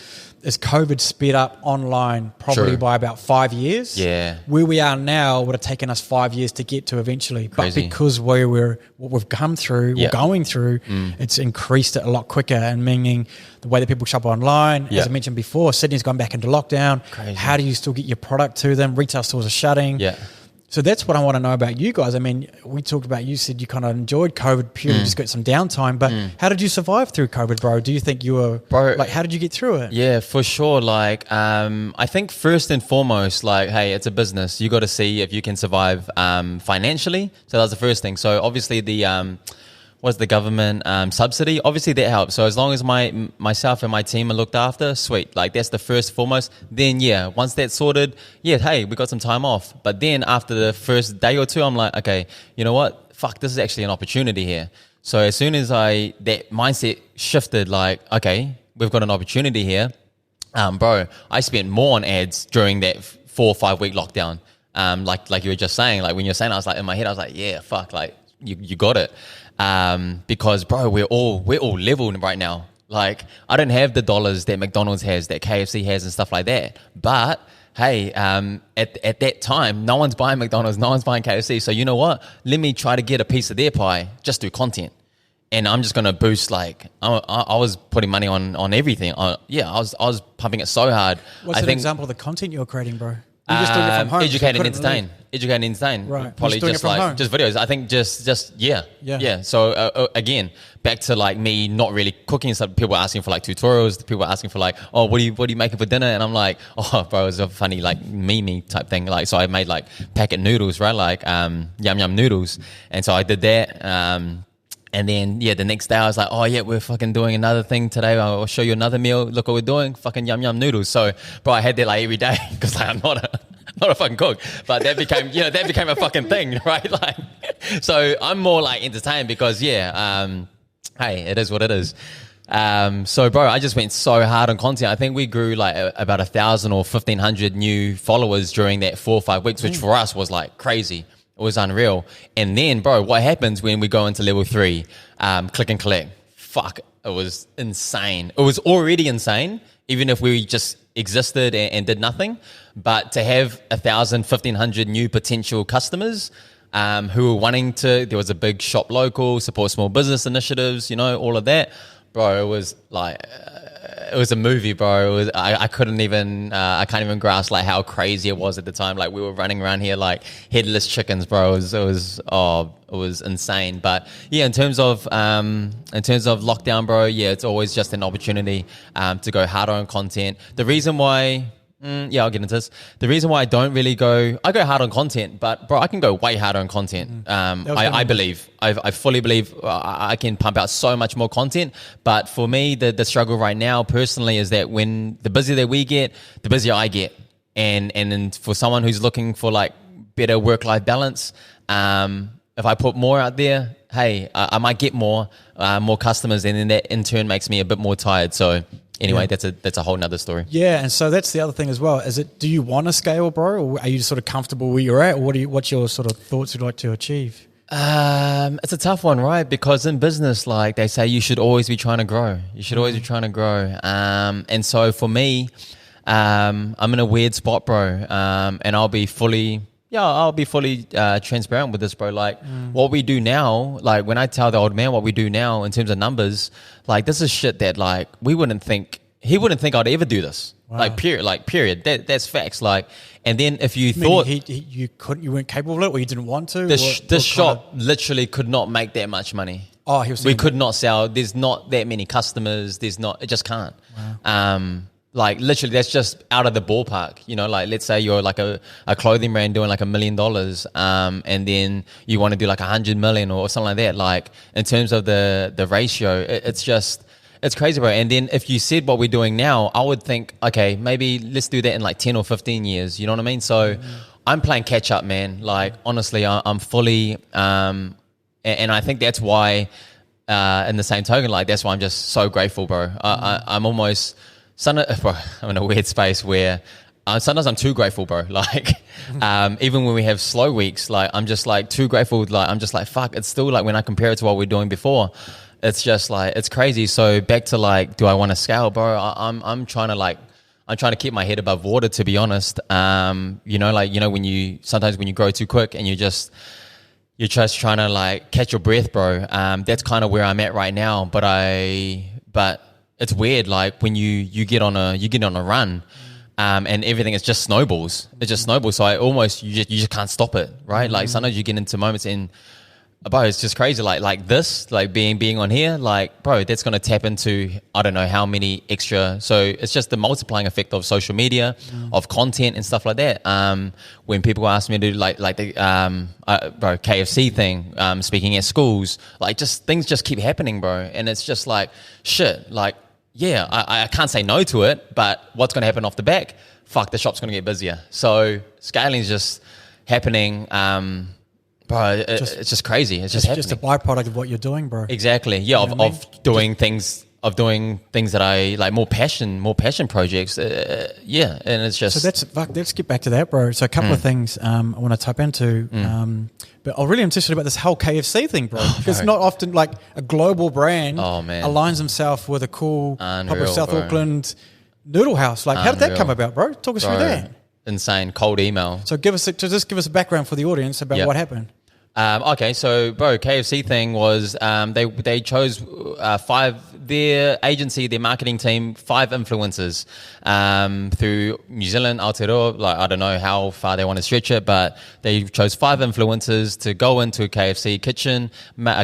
As COVID sped up online probably by about 5 years. Yeah. Where we are now would have taken us 5 years to get to eventually. Crazy. But because what we've come through, we're going through, it's increased it a lot quicker, and meaning the way that people shop online, as I mentioned before, Sydney's gone back into lockdown. Crazy. How do you still get your product to them? Retail stores are shutting. Yeah. So that's what I want to know about you guys. I mean, we talked about, you said you kind of enjoyed COVID purely just got some downtime, but how did you survive through COVID, bro? Do you think you were, how did you get through it? Yeah, for sure. Like, I think first and foremost, like, hey, it's a business. You got to see if you can survive financially. So that's the first thing. So obviously was the government subsidy. Obviously that helps. So as long as myself and my team are looked after, sweet. Like that's the first foremost. Then once that's sorted, hey, we got some time off. But then after the first day or two, I'm like, okay, you know what? Fuck, this is actually an opportunity here. So as soon as that mindset shifted, like, okay, we've got an opportunity here. Bro, I spent more on ads during that 4 or 5 week lockdown. Like you were just saying, like when you're saying, I was like in my head, I was like, yeah, fuck, like you got it. Because bro, we're all leveled right now. Like I don't have the dollars that McDonald's has, that KFC has and stuff like that. But hey, at that time, no one's buying McDonald's, no one's buying KFC. So you know what? Let me try to get a piece of their pie just through content. And I'm just going to boost, like, I was putting money on everything. I was pumping it so hard. What's an example of the content you're creating, bro? You're just doing it from home. Educate and entertain. Right. Probably just like home. Just videos. I think just yeah. So again, back to like me not really cooking. So people are asking for like tutorials. People are asking for like, oh, what are you making for dinner? And I'm like, oh, bro, it's a funny like meme type thing. Like, so I made like packet noodles, right? Like yum yum noodles. And so I did that. And then, the next day I was like, oh, yeah, we're fucking doing another thing today. I'll show you another meal. Look what we're doing. Fucking yum yum noodles. So, bro, I had that like every day because like, I'm not a fucking cook. But that became a fucking thing, right? Like, so I'm more like entertained because, hey, it is what it is. So, bro, I just went so hard on content. I think we grew like about 1,000 or 1,500 new followers during that 4 or 5 weeks, which for us was like crazy. It was unreal. And then, bro, what happens when we go into level 3? Click and collect. Fuck, it was insane. It was already insane, even if we just existed and did nothing. But to have 1,000, 1,500 new potential customers, who were wanting to. There was a big shop local, support small business initiatives, all of that, bro. It was like. It was a movie, bro. It was, I couldn't even, I can't even grasp like how crazy it was at the time. Like we were running around here like headless chickens, bro. It was insane. But yeah, in terms of lockdown, bro, yeah, it's always just an opportunity to go harder on content. The reason why. I'll get into this. The reason why I don't really I go hard on content, but bro, I can go way harder on content. I believe, I fully believe I can pump out so much more content. But for me, the struggle right now personally is that when the busier that we get, the busier I get. And for someone who's looking for like better work-life balance, if I put more out there, hey, I might get more customers, and then that in turn makes me a bit more tired. So anyway, that's a whole nother story. Yeah, and so that's the other thing as well. Do you want to scale, bro, or are you sort of comfortable where you're at, or what's your sort of thoughts you'd like to achieve? It's a tough one, right? Because in business, like they say, you should always be trying to grow. You should always be trying to grow. And so for me, I'm in a weird spot, bro. And I'll be fully transparent with this, bro. Like what we do now, like when I tell the old man what we do now in terms of numbers, like this is shit that like he wouldn't think I'd ever do this. Wow. Like period. That's facts. Like, and then if you thought you weren't capable of it, or you didn't want to, this shop literally could not make that much money. Oh, we could not sell. There's not that many customers. It just can't. Wow. Like literally that's just out of the ballpark, like let's say you're like a clothing brand doing like $1 million, and then you want to do like 100 million or something like that. Like in terms of the ratio, it's crazy, bro. And then if you said what we're doing now, I would think, okay, maybe let's do that in like 10 or 15 years. You know what I mean? So I'm playing catch up, man. Like honestly, I'm fully, and I think that's why, in the same token, like that's why I'm just so grateful, bro. I'm almost... bro, I'm in a weird space where sometimes I'm too grateful, bro. Like, even when we have slow weeks, like I'm just like too grateful. Like I'm just like, fuck. It's still like when I compare it to what we're doing before, it's just like it's crazy. So back to like, do I want to scale, bro? I'm trying to keep my head above water, to be honest. When you grow too quick and you're just trying to like catch your breath, bro. That's kind of where I'm at right now. But it's weird, like when you get on a run, and everything is just snowballs. It just snowballs. So you just can't stop it, right? Like sometimes you get into moments in, bro, it's just crazy. Like this, like being on here, like bro, that's gonna tap into I don't know how many extra. So it's just the multiplying effect of social media, of content and stuff like that. When people ask me to do like the bro KFC thing, speaking at schools, like just things just keep happening, bro, and it's just like shit, like. Yeah, I can't say no to it, but what's going to happen off the back? Fuck, the shop's going to get busier. So scaling is just happening, bro. It's just crazy. It's just happening. Just a byproduct of what you're doing, bro. Exactly. Yeah, of doing things that I like, more passion projects. Yeah, and it's just. So let's get back to that, bro. So a couple of things I want to tap into. But I'm really interested about this whole KFC thing, bro. Because not often like a global brand aligns himself with a cool public South Auckland noodle house. Like, how did that come about, bro? Talk us through that. Insane. Cold email. So just give us a background for the audience about what happened. Okay, so bro, KFC thing was they chose their agency, their marketing team, 5 influencers through New Zealand, Aotearoa. Like I don't know how far they want to stretch it, but they chose 5 influencers to go into a KFC kitchen,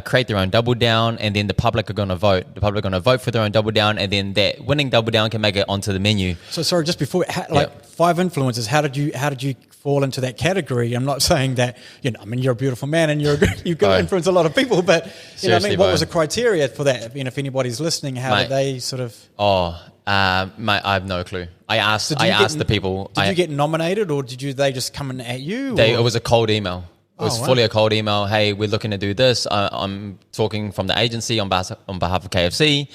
create their own double down, and then the public are going to vote. The public are going to vote for their own double down, and then that winning double down can make it onto the menu. So sorry, just before 5 influencers, how did you fall into that category? I'm not saying that you're a beautiful man and you've got to influence a lot of people, but what was the criteria for that? If anybody's listening, how did they sort of? Mate, I have no clue. I asked the people. Did you get nominated, or they just come in at you? It was a cold email. It was fully a cold email. Hey, we're looking to do this. I'm talking from the agency on behalf of KFC.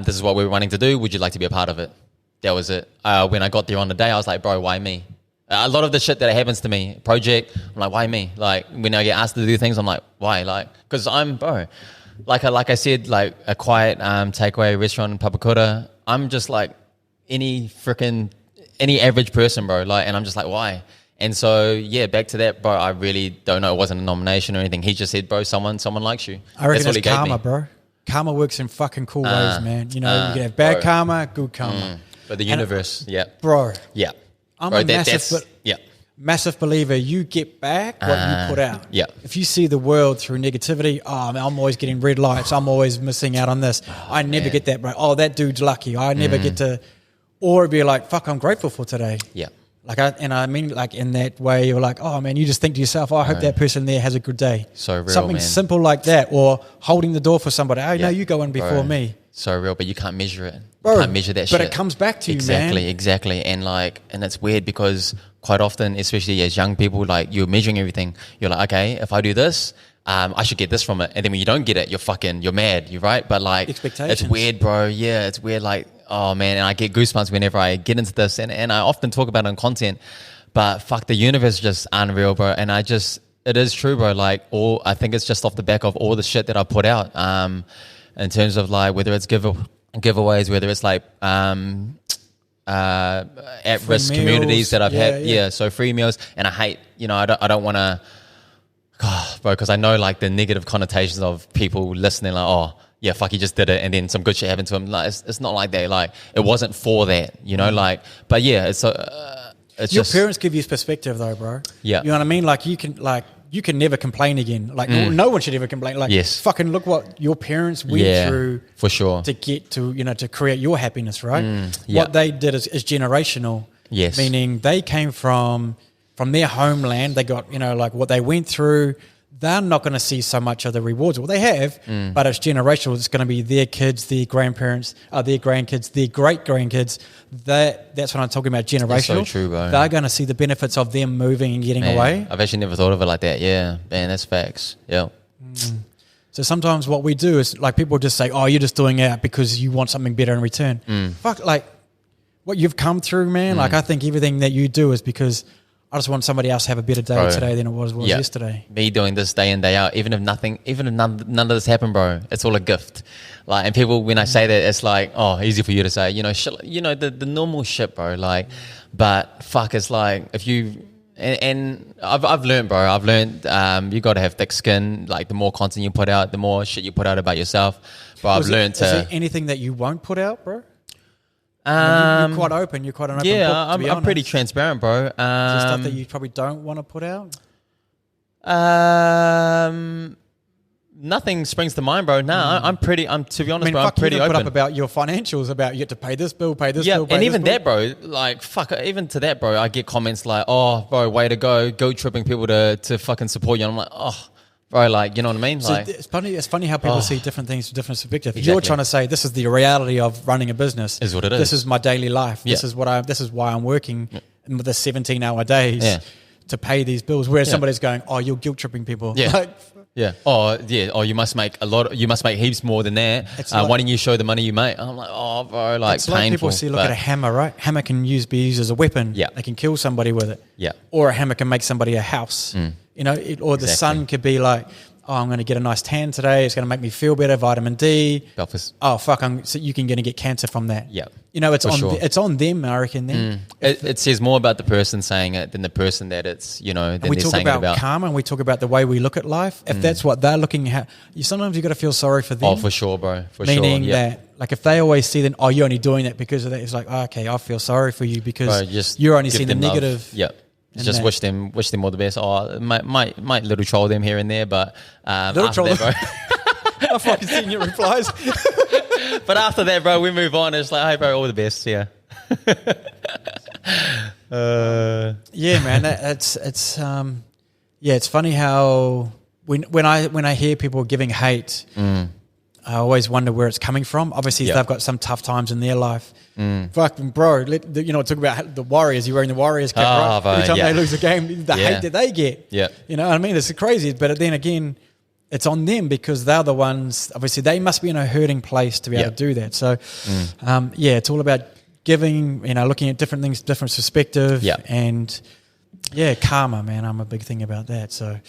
This is what we're wanting to do. Would you like to be a part of it? That was it. When I got there on the day, I was like, bro, why me? A lot of the shit that happens to me, project, I'm like, why me? Like, when I get asked to do things, I'm like, why? Like, because I'm, bro, like I said, like a quiet takeaway restaurant in Papakura, I'm just like any average person, bro. Like, and I'm just like, why? And so, yeah, back to that, bro, I really don't know. It wasn't a nomination or anything. He just said, bro, someone likes you. I reckon That's what he it's gave karma, me. bro. Karma works in fucking cool ways, man. You know, you can have bad bro. karma, good karma. But the universe, yeah. Bro, Yeah. I'm bro, a massive, yeah. massive believer. You get back what you put out. Yeah. If you see the world through negativity, oh, man, I'm always getting red lights. I'm always missing out on this. I never get that, bro. Oh, that dude's lucky. I never get to, or be like, fuck, I'm grateful for today. Yeah. I mean, like in that way, you're like, oh man, you just think to yourself, oh, I hope that person there has a good day. So real, Something man. simple like that, or holding the door for somebody. Oh, no, you go in before me. So real, but you can't measure it. Bro, You can't measure that shit. but it comes back to you, exactly, man. Exactly. And it's weird because quite often, especially as young people, like you're measuring everything. You're like, okay, if I do this, I should get this from it. And then when you don't get it, you're mad, you're right. But like, Expectations. it's weird, bro. Yeah, it's weird. Like, oh man, and I get goosebumps whenever I get into this. And I often talk about it on content. But fuck, the universe is just unreal, bro. And it is true, bro. Like I think it's just off the back of all the shit that I put out. In terms of like whether it's giveaways, whether it's like at-risk communities that I've had. Yeah, so free meals. And I hate, I don't want to, bro, because I know like the negative connotations of people listening, like, oh, yeah, fuck, he just did it, and then some good shit happened to him. Like, it's not like that. Like, it wasn't for that, like. But yeah, it's Your just, parents give you perspective, though, bro. Yeah. You know what I mean? Like you can never complain again. Like no one should ever complain. Like, yes. Fucking look what your parents went through for sure to get to, to create your happiness, right? yeah. What they did is generational. Yes. Meaning they came from their homeland. They got, like what they went through. They're not going to see so much of the rewards. Well, they have, but it's generational. It's going to be their kids, their grandparents, their grandkids, their great-grandkids. That's what I'm talking about, generational. That's so true, bro. They're going to see the benefits of them moving and getting away. I've actually never thought of it like that. Yeah, man, that's facts. Yeah. So sometimes what we do is, like, people just say, oh, you're just doing it because you want something better in return. Fuck, like, what you've come through, man, like, I think everything that you do is because I just want somebody else to have a better day today than it was yesterday. Me doing this day in, day out, even if none of this happened, bro, it's all a gift. Like, and people, when I say that, it's like, oh, easy for you to say, shit, the normal shit, bro. Like, but fuck, it's like if you and I've learned, bro. I've learned you got to have thick skin. Like, the more content you put out, the more shit you put out about yourself. But I've learned to. Is there anything that you won't put out, bro? You're quite open. You're quite an open book, I'm pretty transparent, bro. Is there stuff that you probably don't want to put out? Nothing springs to mind, bro. Nah, I'm to be honest, bro, I'm pretty you open. Put up about your financials, about you have to pay this bill, pay this bill, pay and this even bill. that, bro. Like, fuck, even to that, bro. I get comments like, "Oh, bro, way to go, guilt tripping people to fucking support you." And I'm like, "Oh, bro, like, you know what I mean?" So like, it's funny how people see different things from different perspectives. Exactly. You're trying to say this is the reality of running a business. Is what it is. This is my daily life. Yeah. This is why I'm working with the 17-hour days to pay these bills. Whereas somebody's going, "Oh, you're guilt tripping people." Yeah. Like, yeah. Oh, yeah. Oh, you must make a lot. You must make heaps more than that. Why don't you show the money you make? I'm like, oh, bro, like, it's painful. like people see, look at a hammer, right? Hammer can be used as a weapon. Yeah. They can kill somebody with it. Yeah. Or a hammer can make somebody a house. Or the sun could be like, oh, I'm going to get a nice tan today. It's going to make me feel better. Vitamin D. Belfast. Oh, fuck. So you can get cancer from that. Yeah. It's on them, I reckon, then. It says more about the person saying it than the person that it's, than And we they're talk saying about it about. karma, and we talk about the way we look at life. If that's what they're looking at, sometimes you got to feel sorry for them. Oh, for sure, bro. For Meaning sure. that, like, if they always see then, oh, you're only doing that because of that, it's like, oh, okay, I feel sorry for you because you're only give seeing the them love. negative. Yeah. Just wish them all the best. Oh, might little troll them here and there, but Little troll that, bro. I've fucking seen your replies. But after that, bro, we move on. It's like, hey, bro, all the best. Yeah. Yeah, man. It's funny how when I hear people giving hate, I always wonder where it's coming from. Obviously, they've got some tough times in their life. Fucking bro, talk about the Warriors. You're wearing the Warriors cap, right? Bro, every time they lose a game, the hate that they get. Yeah. You know what I mean? It's crazy. But then again, it's on them because they're the ones, obviously, they must be in a hurting place to be able to do that. So, it's all about giving, looking at different things, different perspective. Yeah. And karma, man. I'm a big thing about that. So,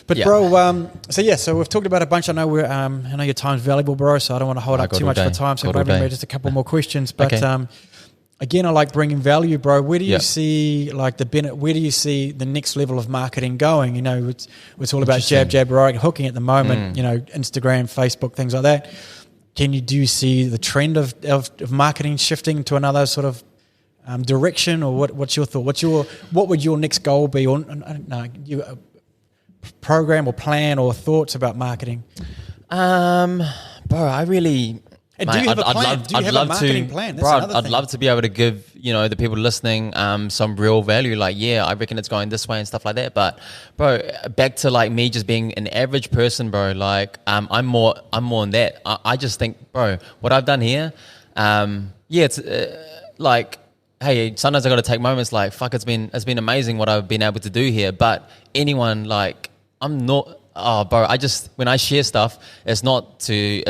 bro, so we've talked about a bunch. I know I know your time's valuable, bro. So I don't want to hold up too much of time. So maybe just a couple more questions. But again, I like bringing value, bro. Where do you Yep. see like where do you see the next level of marketing going? You know, it's all about jab, right, hooking at the moment. You know, Instagram, Facebook, things like that. Do you see the trend of marketing shifting to another sort of direction, or what's your thought? What would your next goal be, or program or plan or thoughts about marketing? Bro, I really. And do you have a plan? Do you have a marketing plan? That's another I'd thing. love to be able to give, you know, the people listening some real value. Like, yeah, I reckon it's going this way and stuff like that. But, bro, back to like me just being an average person, bro. Like, I'm more on that. I just think, bro, what I've done here, it's like, hey, sometimes I got to take moments like, fuck, it's been amazing what I've been able to do here. But anyone, like, I'm not. Oh, bro, when I share stuff, it's not to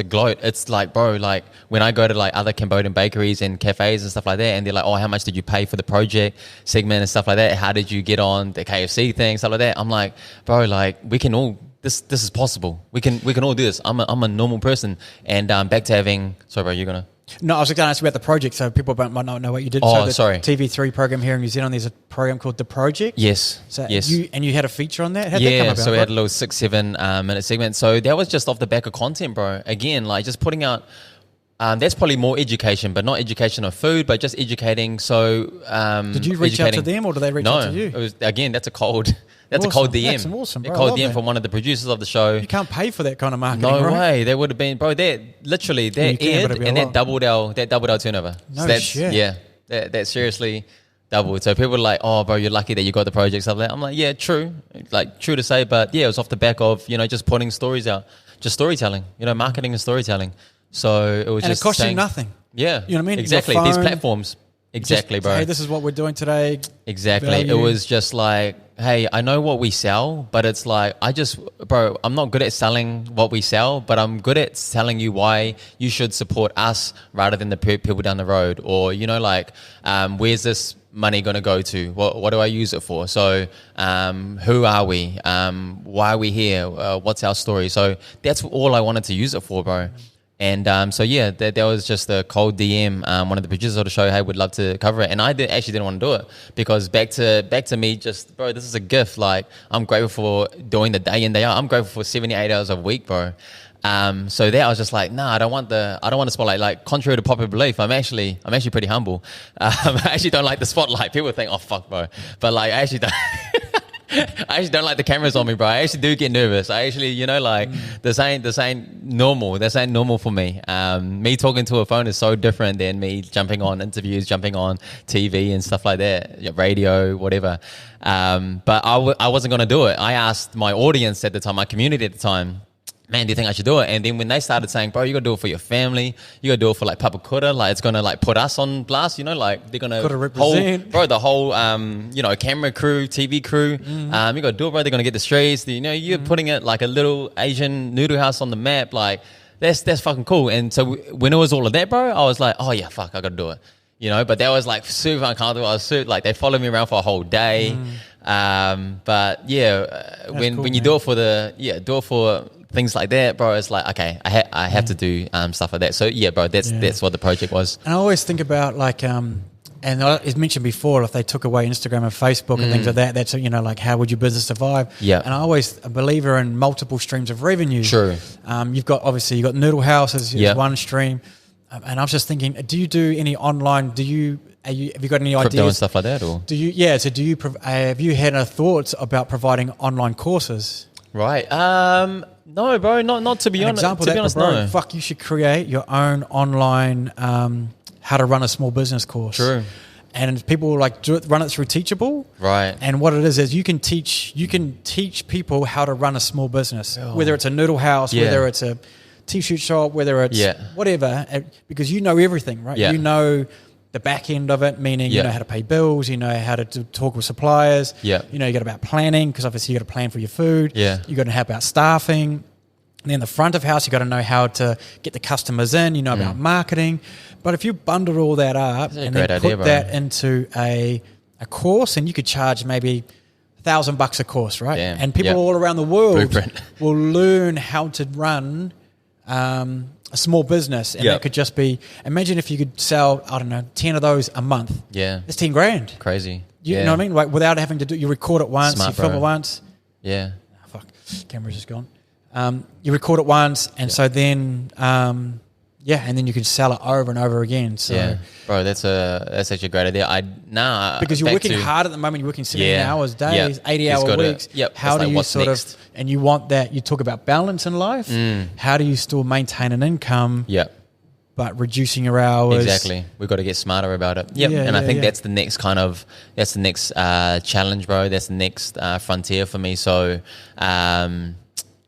gloat. It's like, bro, like when I go to like other Cambodian bakeries and cafes and stuff like that, and they're like, oh, how much did you pay for the project segment and stuff like that? How did you get on the KFC thing, stuff like that? I'm like, bro, like we can all, this is possible. We can all do this. I'm a normal person. And back to having, sorry, bro, you're gonna. No, I was going to ask you about the project, so people might not know what you did. Oh, so sorry. TV3 program here in New Zealand, there's a program called The Project. Yes. So yes. You had a feature on that? How'd that come about? So we had a little 6-7 minute segment. So that was just off the back of content, bro. Again, like just putting out, that's probably more education, but not education of food, but just educating. So did you reach out to them, or did they reach out to you? No, it was, again, that's a cold Awesome. cold DM. That's awesome, bro. A cold I love DM that. from one of the producers of the show. You can't pay for that kind of marketing, No right? way. They would have been, bro. That literally You can, aired but it'd be a and lot. that doubled our turnover. No So that's, shit. Yeah, that seriously doubled. So people were like, "Oh, bro, you're lucky that you got the project stuff like that." I'm like, "Yeah, true, like true to say, but yeah, it was off the back of just putting stories out, just storytelling, marketing and storytelling." So it was And just it cost you saying, nothing. Yeah, You know what I mean? Exactly. Your These phone, platforms. Exactly, bro. Hey, this is what we're doing today. Exactly. Value. It was just like, hey, I know what we sell, but it's like, bro, I'm not good at selling what we sell, but I'm good at telling you why you should support us rather than the people down the road. Or, where's this money going to go to? What do I use it for? So who are we? Why are we here? What's our story? So that's all I wanted to use it for, bro. And that was just a cold DM. One of the producers of the show, hey, would love to cover it, and I actually didn't want to do it because back to me, just bro, this is a gift. Like I'm grateful for doing the day in day out. I'm grateful for 78 hours a week, bro. So there I was just like, nah, I don't want the spotlight. Like contrary to popular belief, I'm actually pretty humble. I actually don't like the spotlight. People think, oh fuck, bro, but like I actually don't. I actually don't like the cameras on me, bro. I actually do get nervous. I actually, this ain't normal. This ain't normal for me. Me talking to a phone is so different than me jumping on interviews, jumping on TV and stuff like that, radio, whatever. But I wasn't going to do it. I asked my audience at the time, my community at the time, man, do you think I should do it? And then when they started saying, bro, you got to do it for your family. You got to do it for like Papakura. Like it's going to like put us on blast, like they're going to represent. Bro, the whole, camera crew, TV crew. You got to do it, bro. They're going to get the strays. You're putting it like a little Asian noodle house on the map. Like that's fucking cool. And so when it was all of that, bro, I was like, oh yeah, fuck, I got to do it. But that was like super uncomfortable. I was super, like, they followed me around for a whole day. But yeah, when you do it for things like that, bro, it's like, okay, I have to do stuff like that. So yeah, bro, that's what the project was. And I always think about like, and it's mentioned before, if they took away Instagram and Facebook and things like that, that's, like how would your business survive? Yeah. And I always a believer in multiple streams of revenue. True. You've got Noodle House as one stream. And I was just thinking, do you do any online, have you got any Crypto ideas? and stuff like that? Or? Have you had a thoughts about providing online courses? Right. No, bro, not to be honest. Example to be honest, no. Fuck, you should create your own online how to run a small business course. True. And people run it through Teachable. Right. And what it is you can teach people how to run a small business, whether it's a noodle house, whether it's a t-shirt shop, whether it's whatever, because you know everything, right? Yeah. You know the back end of it, meaning you know how to pay bills, you know how to talk with suppliers, you got about planning, because obviously you got to plan for your food, you got to know about staffing, and then the front of house you got to know how to get the customers in, about marketing. But if you bundle all that up and then put that into a course, and you could charge maybe $1,000 a course, right? And people all around the world will learn how to run a a small business, and Yep. that could just be, imagine if you could sell, I don't know, 10 of those a month. Yeah. It's 10 grand. Crazy. You know what I mean? Like without having to do, you record it once, Smart, you film bro. it once. Yeah. Oh, fuck, camera's just gone. You record it once, and so then, and then you can sell it over and over again. So, Yeah, bro, that's actually a great idea. because you're back working to- hard at the moment. You're working 17 Yeah. hours, days, Yep. 80-hour He's gotta- weeks. yep. How It's do like, you what's sort next? of? And you want that. You talk about balance in life. How do you still maintain an income? Yeah, But reducing your hours. exactly. We've got to get smarter about it. Yep. Yeah, And I yeah, think yeah. that's the next challenge, bro. That's the next frontier for me. So,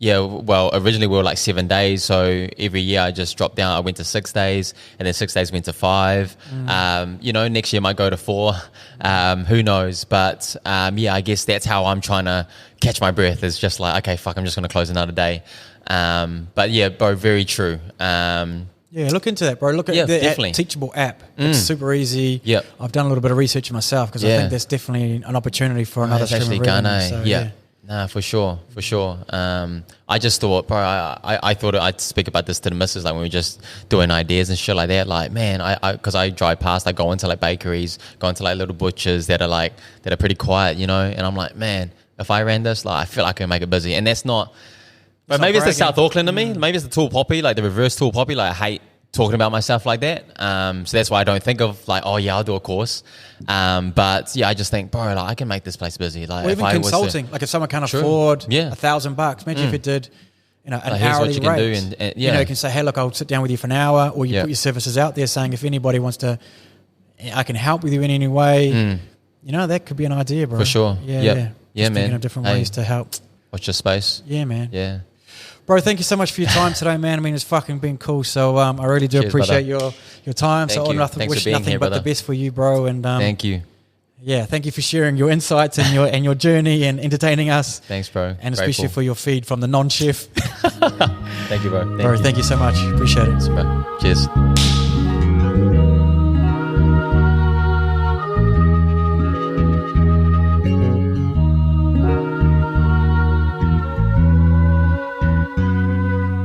well, originally we were like 7 days. So every year I just dropped down. I went to 6 days, and then 6 days went to 5. Next year might go to 4. Who knows? But I guess that's how I'm trying to catch my breath. Is just like, okay, fuck, I'm just going to close another day. But yeah, bro, very true. Yeah, look into that, bro. Look at the definitely. Teachable app. It's super easy. Yep. I've done a little bit of research myself because I think there's definitely an opportunity for another That's stream actually of revenue. Ghana. So, Yeah. Nah, for sure. I just thought, bro, I thought I'd speak about this to the missus, like when we were just doing ideas and shit like that. Like, man, because I drive past, I go into like bakeries, go into like little butchers that are pretty quiet, you know. And I'm like, man, if I ran this, like, I feel like I can make it busy. And that's not. But maybe it's the South Auckland to me. Maybe it's the tall poppy, like the reverse tall poppy. Like I hate talking about myself like that. So that's why I don't think of like, oh yeah, I'll do a course. But yeah, I just think, bro, like I can make this place busy. Like or if even I was to- consulting, like if someone can't True. afford Yeah. $1,000, imagine if it did, an here's what hourly you can rate. do and You know, you can say, hey, look, I'll sit down with you for an hour, or you Yeah. put your services out there saying if anybody wants to, I can help with you in any way. You know, that could be an idea, bro. For sure. Yeah, Yep. yeah. Yeah, Just thinking man. of different Hey. ways to help. Watch your space. Yeah, man. Yeah. Bro, thank you so much for your time today, man. I mean, it's fucking been cool. So I really do Cheers, appreciate your time. Thank so you. I Thanks wish for being nothing here, but the brother. best for you, bro. And Thank you. yeah, thank you for sharing your insights and your journey and entertaining us. Thanks, bro. And especially Grateful. for your feed from the non-chef. Thank you, bro. Bro, thank you so much. Appreciate it. Bro. Cheers.